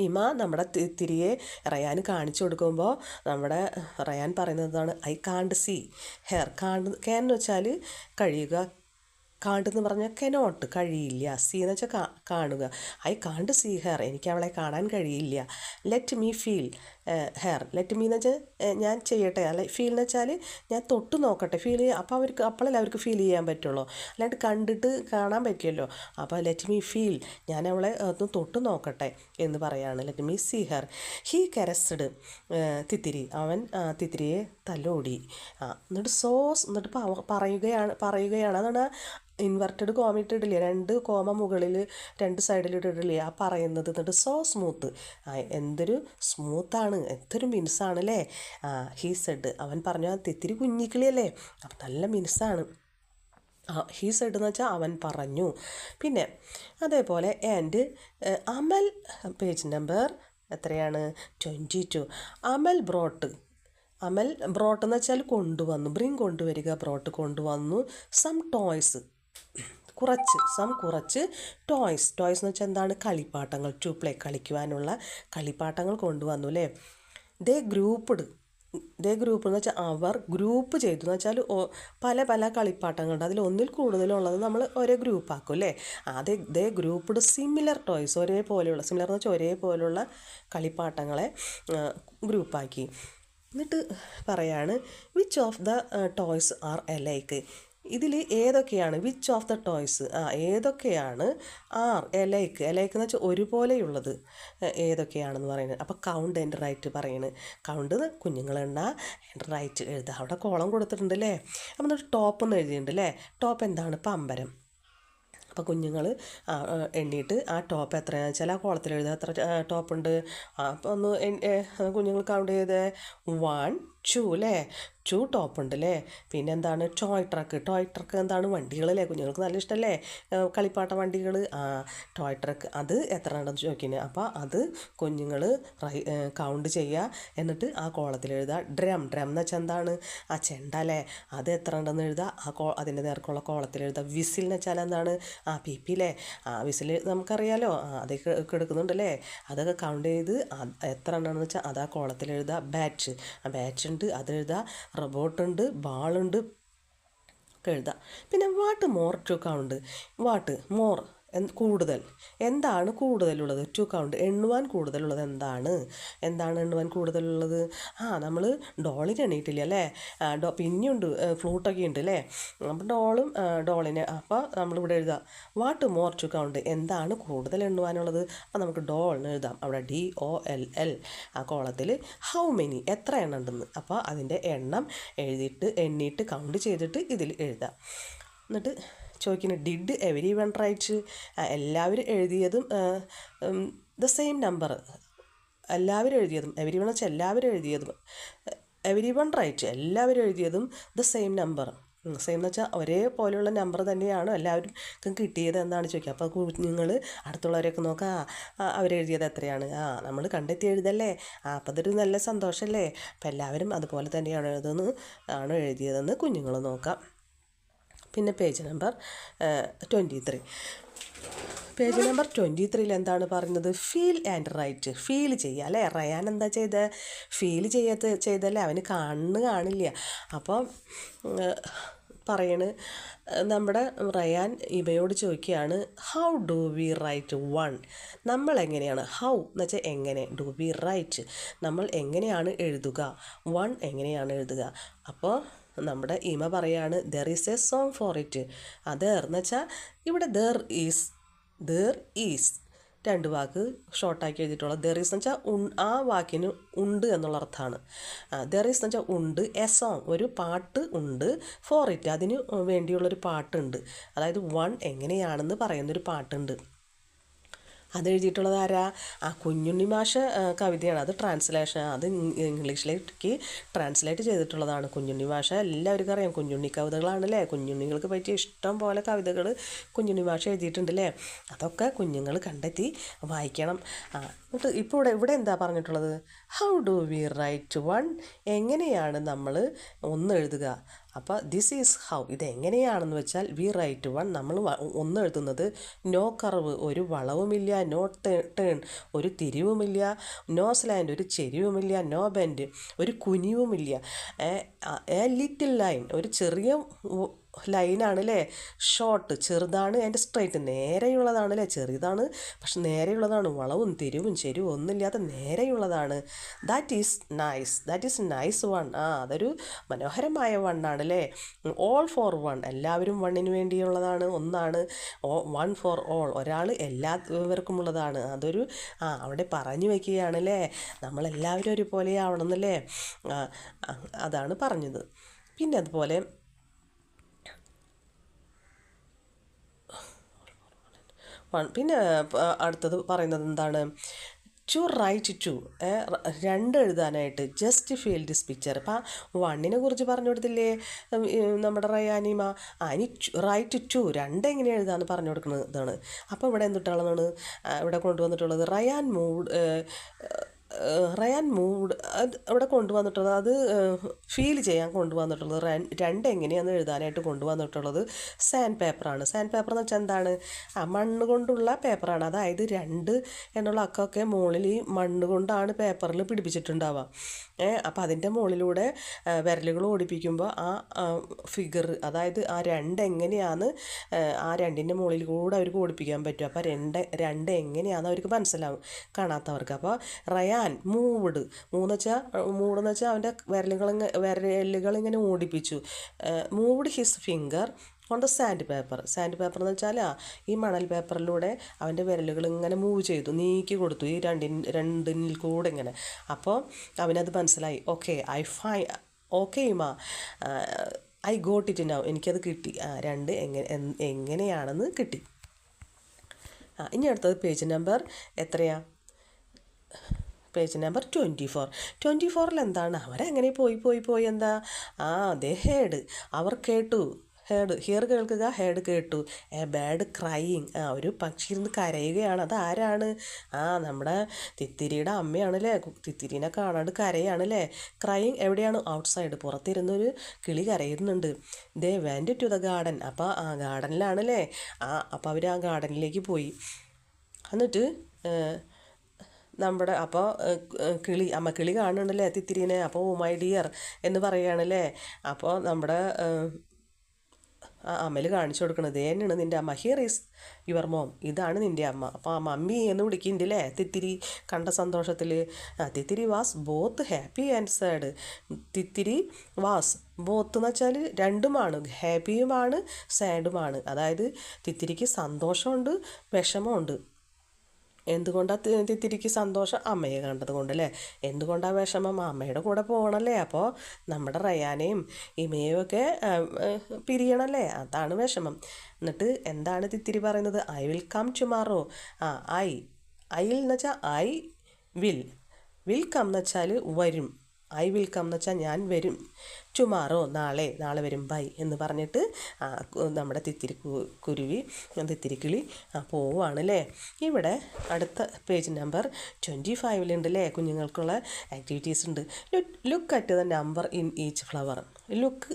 ഇമ നമ്മുടെ തിരിയെ റയാൻ കാണിച്ചു കൊടുക്കുമ്പോൾ നമ്മുടെ റയാൻ പറയുന്നതാണ് I can't see hair. Can എന്ന് വെച്ചാൽ കഴിയുക, കാണ്ടെന്ന് പറഞ്ഞാൽ കെനോട്ട് കഴിയില്ല. സീ എന്ന് വെച്ചാൽ കാണുക. ഐ കാണ്ട് സീ ഹെയർ, എനിക്ക് അവളെ കാണാൻ കഴിയില്ല. Let me feel hair. Let me എന്ന് വെച്ചാൽ ഞാൻ ചെയ്യട്ടെ, അല്ലെ ഫീൽ എന്ന് വെച്ചാൽ ഞാൻ തൊട്ട് നോക്കട്ടെ. ഫീൽ അപ്പോൾ അപ്പോഴല്ലേ അവർക്ക് ഫീൽ ചെയ്യാൻ പറ്റുള്ളൂ, അല്ലാണ്ട് കണ്ടിട്ട് കാണാൻ പറ്റില്ലല്ലോ. അപ്പോൾ ലെറ്റ് മീ ഫീൽ, ഞാൻ അവളെ ഒന്ന് തൊട്ട് നോക്കട്ടെ എന്ന് പറയാണ്. Let me see her. He caressed Thithiri. അവൻ തിത്തിരിയെ തലോടി. എന്നിട്ട് പറയുകയാണ് അതാണ് ഇൻവെർട്ടഡ് കോമ ഇട്ടിട്ടില്ലേ, 2 കോമ മുകളിൽ 2 സൈഡിൽ ഇട്ടിട്ടില്ലേ ആ പറയുന്നത്. എന്നിട്ട് സോ സ്മൂത്ത്, എന്തൊരു സ്മൂത്താണ്, എന്തൊരു മിനുസാണ് അല്ലേ. ഹീ സെഡ്, അവൻ പറഞ്ഞു. തിത്തിരി കുഞ്ഞിക്കിളിയല്ലേ, അപ്പം നല്ല മിനുസാണ്. ഹീ സെഡ് എന്ന് വെച്ചാൽ അവൻ പറഞ്ഞു. പിന്നെ അതേപോലെ ആൻഡ് അമൽ, പേജ് നമ്പർ എത്രയാണ്? 22. അമൽ ബ്രോട്ട് എന്ന് വെച്ചാൽ കൊണ്ടുവന്നു. കൊണ്ടുവരിക, ബ്രോട്ട് കൊണ്ടുവന്നു. സം ടോയ്സ്, കുറച്ച് ടോയ്സ് എന്ന് വെച്ചാൽ എന്താണ്? കളിപ്പാട്ടങ്ങൾ. ടു പ്ലേ, കളിക്കുവാനുള്ള കളിപ്പാട്ടങ്ങൾ കൊണ്ടുവന്നു അല്ലേ. ദേ ഗ്രൂപ്പ് എന്ന് വെച്ചാൽ അവർ ഗ്രൂപ്പ് ചെയ്തു എന്ന് വെച്ചാൽ പല കളിപ്പാട്ടങ്ങളുണ്ട്, അതിൽ ഒന്നിൽ കൂടുതലുള്ളത് നമ്മൾ ഒരേ ഗ്രൂപ്പാക്കും അല്ലേ. ദേ ഗ്രൂപ്പ്ഡ് സിമിലർ ടോയ്സ്, ഒരേപോലെയുള്ള, സിമിലർ എന്ന് വെച്ചാൽ ഒരേപോലെയുള്ള കളിപ്പാട്ടങ്ങളെ ഗ്രൂപ്പാക്കി. എന്നിട്ട് പറയാണ് which of the toys are alike. ഇതിൽ ഏതൊക്കെയാണ്? വിച്ച് ഓഫ് ദ ടോയ്സ്, ഏതൊക്കെയാണ് ആർ എലൈക്ക് എന്ന് വെച്ചാൽ ഒരുപോലെയുള്ളത് ഏതൊക്കെയാണെന്ന് പറയുന്നത്. അപ്പോൾ കൗണ്ട് ആൻഡ് റൈറ്റ് പറയുന്നത്. കൗണ്ട് കുഞ്ഞുങ്ങളെണ്ണ, ആൻഡ് റൈറ്റ് എഴുതുക. അവിടെ കോളം കൊടുത്തിട്ടുണ്ട് അല്ലേ. അപ്പം എന്നിട്ട് ടോപ്പ് എന്ന് എഴുതിയിട്ടുണ്ട് അല്ലേ. ടോപ്പ് എന്താണ്? പമ്പരം. അപ്പോൾ കുഞ്ഞുങ്ങൾ എണ്ണിയിട്ട് ആ ടോപ്പ് എത്രയാണെന്ന് വെച്ചാൽ ആ കോളത്തിൽ എഴുതുക, എത്ര ടോപ്പുണ്ട്. അപ്പോൾ ഒന്ന് കുഞ്ഞുങ്ങൾ കൗണ്ട് ചെയ്ത് 1 2 അല്ലേ, 2 ടോപ്പുണ്ട് അല്ലേ. പിന്നെ എന്താണ് ടോയ് ട്രക്ക് എന്താണ് വണ്ടികളല്ലേ, കുഞ്ഞുങ്ങൾക്ക് നല്ല ഇഷ്ടമല്ലേ കളിപ്പാട്ട വണ്ടികൾ. ടോയ് ട്രക്ക് അത് എത്ര ഉണ്ടെന്ന് ചോദിക്കുന്നത്. അപ്പോൾ അത് കുഞ്ഞുങ്ങൾ കൗണ്ട് ചെയ്യുക, എന്നിട്ട് ആ കോളത്തിൽ എഴുതുക. ഡ്രം എന്ന് വെച്ചാൽ എന്താണ് ആ ചെണ്ട അല്ലേ, അത് എത്ര ഉണ്ടെന്ന് എഴുതുക, അതിൻ്റെ നേർക്കുള്ള കോളത്തിൽ എഴുതുക. വിസിൽ എന്ന് വെച്ചാൽ എന്താണ് പിപ്പിയില്ലേ, വിസിൽ നമുക്കറിയാലോ, അതൊക്കെ എടുക്കുന്നുണ്ടല്ലേ, അതൊക്കെ കൗണ്ട് ചെയ്ത് എത്ര എണ്ണമാണെന്ന് വെച്ചാൽ അത് ആ കോളത്തിൽ എഴുതുക. ബാറ്റ് ഉണ്ട് അത് എഴുതുക. റോബോട്ടുണ്ട്, ബാളുണ്ട് ഒക്കെ എഴുതുക. പിന്നെ what more to count, what more കൂടുതൽ, എന്താണ് കൂടുതലുള്ളത്, ടു കൗണ്ട് എണ്ണുവാൻ കൂടുതലുള്ളത് എന്താണ് എണ്ണുവാൻ കൂടുതലുള്ളത്. നമ്മൾ ഡോളിനെ എണ്ണീട്ടില്ല അല്ലേ, പിന്നെയുണ്ട് ഫ്ലൂട്ടൊക്കെ ഉണ്ട് അല്ലേ. അപ്പം ഡോളിനെ അപ്പോൾ നമ്മളിവിടെ എഴുതാം വാട്ട് മോർ ടു കൗണ്ട്, എന്താണ് കൂടുതൽ എണ്ണുവാനുള്ളത്. അപ്പോൾ നമുക്ക് ഡോളിന് എഴുതാം, അവിടെ DOLL ആ കോളത്തിൽ. ഹൗ മെനി എത്ര എണ്ണം ഉണ്ടെന്ന്, അപ്പോൾ അതിൻ്റെ എണ്ണം എണ്ണിയിട്ട് കൗണ്ട് ചെയ്തിട്ട് ഇതിൽ എഴുതാം. എന്നിട്ട് ചോദിക്കുന്നത് ഡിഡ് എവരി വൺ റൈറ്റ്, എല്ലാവരും എഴുതിയതും ദ സെയിം നമ്പർ, എല്ലാവരും എഴുതിയതും എവരി വൺ വെച്ചാൽ എല്ലാവരും എഴുതിയതും, എവരി വൺ റൈറ്റ് എല്ലാവരും എഴുതിയതും ദ സെയിം നമ്പർ. സെയിം എന്ന് വെച്ചാൽ ഒരേപോലെയുള്ള നമ്പർ തന്നെയാണ് എല്ലാവർക്കും കിട്ടിയത് എന്നാണ് ചോദിക്കുക. അപ്പോൾ കുഞ്ഞുങ്ങൾ അടുത്തുള്ളവരെയൊക്കെ നോക്കുക, അവരെഴുതിയത് എത്രയാണ്, നമ്മൾ കണ്ടെത്തി എഴുതല്ലേ, അപ്പോൾ അതൊരു നല്ല സന്തോഷമല്ലേ. അപ്പോൾ എല്ലാവരും അതുപോലെ തന്നെയാണ് എഴുതിയതെന്ന് കുഞ്ഞുങ്ങൾ നോക്കാം. പിന്നെ പേജ് നമ്പർ 23. പേജ് നമ്പർ 23 എന്താണ് പറയുന്നത്, ഫീൽ ആൻഡ് റൈറ്റ്. ഫീൽ ചെയ്യുക അല്ലേ, റയാൻ എന്താ ഫീൽ ചെയ്തല്ലേ, അവന് കാണില്ല. അപ്പോൾ നമ്മുടെ റയാൻ ഇവയോട് ചോദിക്കുകയാണ് ഹൗ ഡു വി റൈറ്റ് 1, നമ്മൾ എങ്ങനെയാണ്, ഹൗ എന്ന് വെച്ചാൽ എങ്ങനെ, ഡു വി റൈറ്റ് നമ്മൾ എങ്ങനെയാണ് എഴുതുക, 1 എങ്ങനെയാണ് എഴുതുക. അപ്പോൾ നമ്മുടെ ഇമ പറയാണ് there is A song for it. There എന്ന് വെച്ചാൽ ഇവിടെ ദർ ഈസ് 2 വാക്ക് ഷോർട്ടാക്കി എഴുതിയിട്ടുള്ളത്. ദർ ഈസ് എന്ന് വെച്ചാൽ ആ വാക്കിന് ഉണ്ട് എന്നുള്ള അർത്ഥമാണ്. ദർ ഈസ് എന്ന് വെച്ചാൽ ഉണ്ട്, എ സോങ് ഒരു പാട്ട് ഉണ്ട്, ഫോർ ഇറ്റ് അതിന് വേണ്ടിയുള്ളൊരു പാട്ടുണ്ട്. അതായത് 1 എങ്ങനെയാണെന്ന് പറയുന്നൊരു പാട്ടുണ്ട്. അത് എഴുതിയിട്ടുള്ളത് ആരാ, കുഞ്ഞുണ്ണി മാഷ് കവിതയാണ്. അത് ട്രാൻസ്ലേഷൻ, അത് ഇംഗ്ലീഷിലേക്ക് ട്രാൻസ്ലേറ്റ് ചെയ്തിട്ടുള്ളതാണ്. കുഞ്ഞുണ്ണി മാഷ എല്ലാവർക്കും അറിയാം, കുഞ്ഞുണ്ണി കവിതകളാണല്ലേ, കുഞ്ഞുണ്ണികൾക്ക് പറ്റിയ ഇഷ്ടം പോലെ കവിതകൾ കുഞ്ഞുണ്ണി മാഷ എഴുതിയിട്ടുണ്ടല്ലേ. അതൊക്കെ കുഞ്ഞുങ്ങൾ കണ്ടെത്തി വായിക്കണം. എന്നിട്ട് ഇപ്പോൾ ഇവിടെ എന്താ പറഞ്ഞിട്ടുള്ളത്, ഹൗ ഡു വി റൈറ്റ് 1, എങ്ങനെയാണ് നമ്മൾ 1 എഴുതുക. അപ്പോൾ ദിസ് ഈസ് ഹൗ, ഇതെങ്ങനെയാണെന്ന് വെച്ചാൽ വി റൈറ്റ് 1 നമ്മൾ 1 എഴുതുന്നത്. നോ കർവ് ഒരു വളവുമില്ല, നോ ടേൺ ഒരു തിരിവുമില്ല, നോ സ്ലാൻഡ് ഒരു ചെരിവുമില്ല, നോ ബെൻഡ് ഒരു കുനിവുമില്ല, എ ലിറ്റിൽ ലൈൻ ഒരു ചെറിയ ലൈനാണ് അല്ലേ, ഷോർട്ട് ചെറുതാണ്, അതിൻ്റെ സ്ട്രൈറ്റ് നേരെയുള്ളതാണ് അല്ലേ, ചെറുതാണ് പക്ഷെ നേരെയുള്ളതാണ്, വളവും തിരിവും ചെരിവും ഒന്നുമില്ലാത്ത നേരെയുള്ളതാണ്. ദാറ്റ് ഈസ് നൈസ് 1, അതൊരു മനോഹരമായ 1 ആണ് അല്ലേ. ഓൾ ഫോർ 1 എല്ലാവരും 1ന് വേണ്ടിയുള്ളതാണ്, ഒന്നാണ്. 1 ഫോർ ഓൾ ഒരാൾ എല്ലാവർക്കും ഉള്ളതാണ്. അതൊരു അവിടെ പറഞ്ഞു വയ്ക്കുകയാണ് അല്ലേ, നമ്മളെല്ലാവരും ഒരുപോലെ ആവണമെന്നല്ലേ, അതാണ് പറഞ്ഞത്. പിന്നെ അതുപോലെ പിന്നെ അടുത്തത് പറയുന്നത് എന്താണ്, ടു റൈറ്റ് 2 എഴുതാനായിട്ട് ജസ്റ്റ് ഫീൽ ദിസ് പിക്ചർ. അപ്പം 1നെ കുറിച്ച് പറഞ്ഞു കൊടുത്തില്ലേ നമ്മുടെ റയാനിമ, ഇനി റൈറ്റ് 2 എങ്ങനെ എഴുതാമെന്ന് പറഞ്ഞു കൊടുക്കുന്നതാണ്. അപ്പോൾ ഇവിടെ എന്തിട്ടാണെന്നാണ് ഇവിടെ കൊണ്ടുവന്നിട്ടുള്ളത്, റയാൻ മൂഡ് അവിടെ കൊണ്ടുവന്നിട്ടുള്ളത്, അത് ഫീൽ ചെയ്യാൻ കൊണ്ടുവന്നിട്ടുള്ളത്. 2 എങ്ങനെയാണെന്ന് എഴുതാനായിട്ട് കൊണ്ടുവന്നിട്ടുള്ളത് സാൻഡ് പേപ്പറാണ്. സാൻഡ് പേപ്പർ എന്ന് വെച്ചാൽ എന്താണ്, മണ്ണ് കൊണ്ടുള്ള പേപ്പറാണ്. അതായത് 2 എന്നുള്ള അക്കമൊക്കെ മുകളിൽ ഈ മണ്ണ് കൊണ്ടാണ് പേപ്പറിൽ പിടിപ്പിച്ചിട്ടുണ്ടാവുക. അപ്പോൾ അതിൻ്റെ മുകളിലൂടെ വിരലുകൾ ഓടിപ്പിക്കുമ്പോൾ ആ ഫിഗർ, അതായത് ആ 2 എങ്ങനെയാണ് ആ 2ൻ്റെ മുകളിൽ കൂടെ അവർക്ക് ഓടിപ്പിക്കാൻ പറ്റും. അപ്പോൾ 2 എങ്ങനെയാണെന്ന് അവർക്ക് മനസ്സിലാവും കാണാത്തവർക്ക്. അപ്പോൾ റയാൻ മൂവെന്ന് വെച്ചാൽ അവൻ്റെ വിരലുകൾ ഇങ്ങനെ ഓടിപ്പിച്ചു. Moved his finger on the sandpaper എന്ന് വെച്ചാൽ ഈ മണൽ പേപ്പറിലൂടെ അവൻ്റെ വിരലുകൾ ഇങ്ങനെ മൂവ് ചെയ്തു, നീക്കി കൊടുത്തു ഈ രണ്ടിനിൽ കൂടെ ഇങ്ങനെ. അപ്പോൾ അവനത് മനസ്സിലായി. Okay Ima I got it now, എനിക്കത് കിട്ടി. 2 എങ്ങനെയാണെന്ന് കിട്ടി. ഇനി അടുത്തത് പേജ് നമ്പർ എത്രയാ? Page number 24. 24ൽ എന്താണ്? അവരെങ്ങനെ പോയി എന്താ? അതെ ഹേഡ്. അവർ കേട്ടു. ഹിയർ കേൾക്കുക, ഹേഡ് കേട്ടു. A bird crying. ഒരു പക്ഷി ഇരുന്ന് കരയുകയാണ്. അതാരാണ്? നമ്മുടെ തിത്തിരിയുടെ അമ്മയാണല്ലേ. തിത്തിരീനെ കാണാണ്ട് കരയാണല്ലേ. ക്രൈയിങ് എവിടെയാണ്? ഔട്ട്സൈഡ്. പുറത്തിരുന്നൊരു കിളി കരയുന്നുണ്ട്. They went to the garden. അപ്പോൾ ഗാർഡനിലാണല്ലേ. അപ്പോൾ അവർ ആ ഗാർഡനിലേക്ക് പോയി. എന്നിട്ട് നമ്മുടെ അപ്പോൾ കിളി കാണുന്നുണ്ടല്ലേ തിത്തിരീനെ. അപ്പോൾ ഓ മൈ ഡിയർ എന്ന് പറയുകയാണല്ലേ. അപ്പോൾ നമ്മുടെ അമ്മയിൽ കാണിച്ചു കൊടുക്കണത് തന്നെയാണ് നിൻ്റെ അമ്മ. Here is your mom. ഇതാണ് നിൻ്റെ അമ്മ. അപ്പോൾ ആ മമ്മി എന്ന് വിളിക്കുന്നുണ്ടല്ലേ തിത്തിരി കണ്ട സന്തോഷത്തിൽ. Thithiri was both happy and sad. Thithiri was both എന്ന് വെച്ചാൽ രണ്ടുമാണ്, ഹാപ്പിയുമാണ് സാഡുമാണ്. അതായത് തിത്തിരിക്ക് സന്തോഷമുണ്ട് വിഷമമുണ്ട്. എന്തുകൊണ്ടാണ് തിത്തിരിക്ക് സന്തോഷം? അമ്മയെ കണ്ടത് കൊണ്ടല്ലേ. എന്തുകൊണ്ടാണ് വിഷമം? അമ്മയുടെ കൂടെ പോകണമല്ലേ. അപ്പോൾ നമ്മുടെ റയാനെയും ഇമയും ഒക്കെ പിരിയണമല്ലേ. അതാണ് വിഷമം. എന്നിട്ട് എന്താണ് തിത്തിരി പറയുന്നത്? I will come tomorrow. I എന്ന് വെച്ചാൽ വിൽ കം എന്ന് വെച്ചാൽ വരും. ഐ വിൽ കം എന്ന് വെച്ചാൽ ഞാൻ വരും. ടുമാറോ നാളെ വരും. ബൈ എന്ന് പറഞ്ഞിട്ട് നമ്മുടെ തിത്തിരിക്കിളി പോവുകയാണല്ലേ. ഇവിടെ അടുത്ത പേജ് നമ്പർ 25 കുഞ്ഞുങ്ങൾക്കുള്ള ആക്ടിവിറ്റീസ് ഉണ്ട്. Look at the number in each flower. Look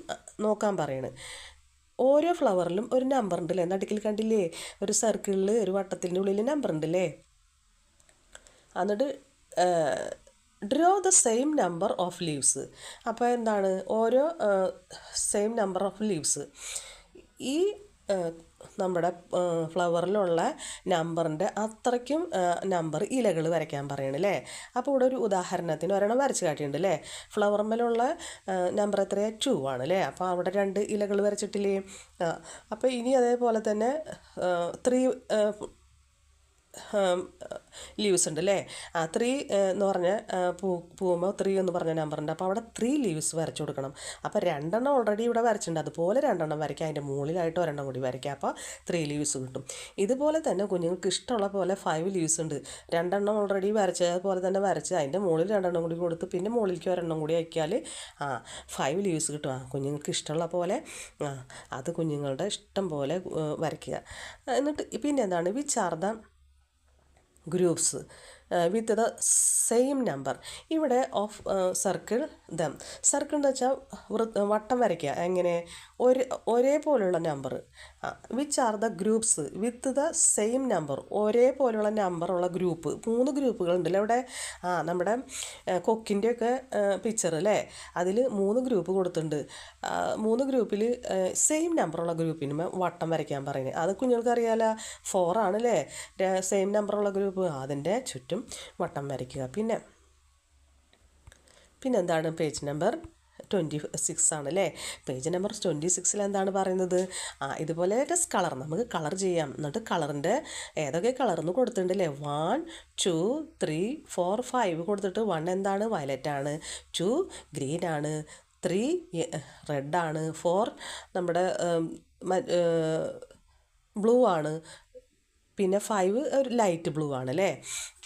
നോക്കാൻ പറയണ്. ഓരോ ഫ്ലവറിലും ഒരു നമ്പർ ഉണ്ടല്ലേ. നടുക്കിൽ കണ്ടില്ലേ ഒരു സർക്കിളിൽ ഒരു വട്ടത്തിൻ്റെ ഉള്ളിൽ നമ്പർ ഉണ്ടല്ലേ. എന്നിട്ട് draw the same number of leaves. അപ്പോൾ എന്താണ്? ഓരോ സെയിം നമ്പർ ഓഫ് ലീവ്സ്. ഈ നമ്മുടെ ഫ്ലവറിലുള്ള നമ്പറിൻ്റെ അത്രയ്ക്കും നമ്പർ ഇലകൾ വരയ്ക്കാൻ പറയണല്ലേ. അപ്പോൾ ഇവിടെ ഒരു ഉദാഹരണത്തിന് ഒരെണ്ണം വരച്ച് കാട്ടിയിട്ടുണ്ട് അല്ലേ. ഫ്ലവർമേലുള്ള നമ്പർ എത്രയാണ്? 2 ആണല്ലേ. അപ്പോൾ അവിടെ 2 ഇലകൾ വരച്ചിട്ടില്ലേ. അപ്പോൾ ഇനി അതേപോലെ തന്നെ 3 ലീവ്സ് ഉണ്ട് അല്ലേ. 3 എന്ന് പറഞ്ഞ പൂവുമ്പോൾ 3 എന്ന് പറഞ്ഞ നമ്പറുണ്ട്. അപ്പോൾ അവിടെ 3 ലീവ്സ് വരച്ചു കൊടുക്കണം. അപ്പോൾ 2 ഓൾറെഡി ഇവിടെ വരച്ചിട്ടുണ്ട്. അതുപോലെ 2 വരയ്ക്കുക. അതിൻ്റെ മുകളിലായിട്ട് ഒരെണ്ണം കൂടി വരയ്ക്കുക. അപ്പോൾ 3 ലീവ്സ് കിട്ടും. ഇതുപോലെ തന്നെ കുഞ്ഞുങ്ങൾക്ക് ഇഷ്ടമുള്ള പോലെ 5 ലീവ്സ് ഉണ്ട്. 2 ഓൾറെഡി വരച്ച് അതുപോലെ തന്നെ വരച്ച് അതിൻ്റെ മുകളിൽ 2 കൂടി കൊടുത്ത് പിന്നെ മുകളിലേക്ക് ഒരെണ്ണം കൂടി വയ്ക്കാൽ 5 ലീവ്സ് കിട്ടും. കുഞ്ഞുങ്ങൾക്ക് ഇഷ്ടമുള്ള പോലെ അത് കുഞ്ഞുങ്ങളുടെ ഇഷ്ടം പോലെ വരയ്ക്കുക. എന്നിട്ട് പിന്നെ എന്താണ്? Which are the groups with the same number. ഇവിടെ ഓഫ് സർക്കിൾ ദം. സർക്കിൾ എന്ന് വെച്ചാൽ വട്ടം വരയ്ക്കുക. എങ്ങനെ? ഒരേപോലുള്ള number. Which are the groups with the same number. ഒരേപോലുള്ള നമ്പറുള്ള ഗ്രൂപ്പ്. 3 ഗ്രൂപ്പുകളുണ്ടല്ലോ ഇവിടെ. നമ്മുടെ കൊക്കിൻ്റെയൊക്കെ പിക്ചർ അല്ലേ. അതിൽ 3 ഗ്രൂപ്പ് കൊടുത്തിട്ടുണ്ട്. 3 ഗ്രൂപ്പിൽ സെയിം നമ്പറുള്ള ഗ്രൂപ്പിന് വട്ടം വരയ്ക്കാൻ പറയുന്നത്. അത് കുഞ്ഞുങ്ങൾക്ക് അറിയാലോ. 4 ആണല്ലേ സെയിം നമ്പറുള്ള ഗ്രൂപ്പ്. അതിൻ്റെ ചുറ്റും വട്ടം വരയ്ക്കുക. പിന്നെ എന്താണ്? പേജ് നമ്പർ 26 ആണല്ലേ. പേജ് നമ്പർ 26 എന്താണ് പറയുന്നത്? ഇതുപോലെ ജസ്റ്റ് കളർ നമുക്ക് കളർ ചെയ്യാം. എന്നിട്ട് കളറിൻ്റെ ഏതൊക്കെ കളർന്ന് കൊടുത്തിട്ടുണ്ടല്ലേ. 1 2 3 4 5 കൊടുത്തിട്ട് 1 എന്താണ്? വയലറ്റ് ആണ്. 2 ഗ്രീൻ ആണ്. 3 റെഡ് ആണ്. 4 നമ്മുടെ ബ്ലൂ ആണ്. പിന്നെ 5 ഒരു ലൈറ്റ് ബ്ലൂ ആണല്ലേ.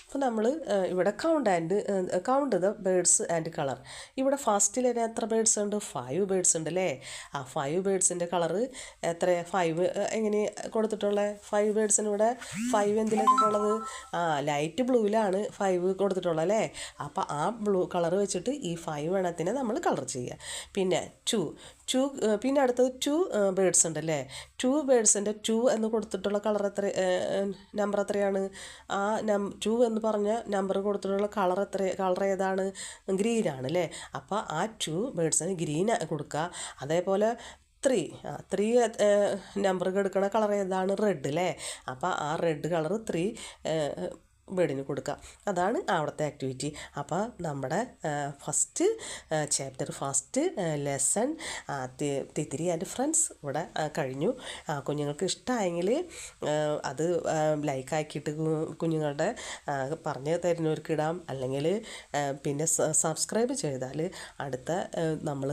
അപ്പോൾ നമ്മൾ ഇവിടെ count the birds and colour. ഇവിടെ ഫസ്റ്റിൽ തന്നെ എത്ര ബേഡ്സ് ഉണ്ട്? 5 ബേഡ്സ് ഉണ്ട് അല്ലേ. 5 ബേഡ്സിൻ്റെ കളറ് എത്ര? 5 എങ്ങനെ കൊടുത്തിട്ടുള്ളത്? 5 ബേഡ്സിന് ഇവിടെ 5 എന്തിലിട്ടുള്ളത്? ലൈറ്റ് ബ്ലൂവിലാണ് 5 കൊടുത്തിട്ടുള്ളത് അല്ലേ. അപ്പോൾ ആ ബ്ലൂ കളർ വെച്ചിട്ട് ഈ 5 എണ്ണത്തിനെ നമ്മൾ കളർ ചെയ്യുക. പിന്നെ 2 പിന്നെ അടുത്തത് 2 ബേഡ്സ് ഉണ്ടല്ലേ. 2 ബേഡ്സിൻ്റെ 2 എന്ന് കൊടുത്തിട്ടുള്ള നമ്പർ എത്രയാണ്? 2 എന്ന് പറഞ്ഞ നമ്പർ കൊടുത്തിട്ടുള്ള കളർ ഏതാണ്? ഗ്രീൻ ആണ് അല്ലേ. അപ്പോൾ ആ 2 ബേഡ്സിന് ഗ്രീൻ കൊടുക്കുക. അതേപോലെ 3 നമ്പർ എടുക്കണ കളർ ഏതാണ്? റെഡ് അല്ലേ. അപ്പോൾ ആ റെഡ് കളർ 3 ബേഡിന് കൊടുക്കുക. അതാണ് അവിടുത്തെ ആക്ടിവിറ്റി. അപ്പോൾ നമ്മുടെ first chapter, first lesson Thithiri and friends ഇവിടെ കഴിഞ്ഞു. കുഞ്ഞുങ്ങൾക്ക് ഇഷ്ടമായെങ്കിൽ അത് ലൈക്കാക്കിയിട്ട് കുഞ്ഞുങ്ങളുടെ പറഞ്ഞു തരുന്നവർക്ക് ഇടാം. അല്ലെങ്കിൽ പിന്നെ സബ്സ്ക്രൈബ് ചെയ്താൽ അടുത്ത നമ്മൾ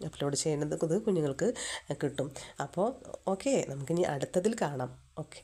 അപ്ലോഡ് ചെയ്യുന്നത് കുഞ്ഞുങ്ങൾക്ക് കിട്ടും. അപ്പോൾ ഓക്കെ, നമുക്കിനി അടുത്തതിൽ കാണാം. ഓക്കെ.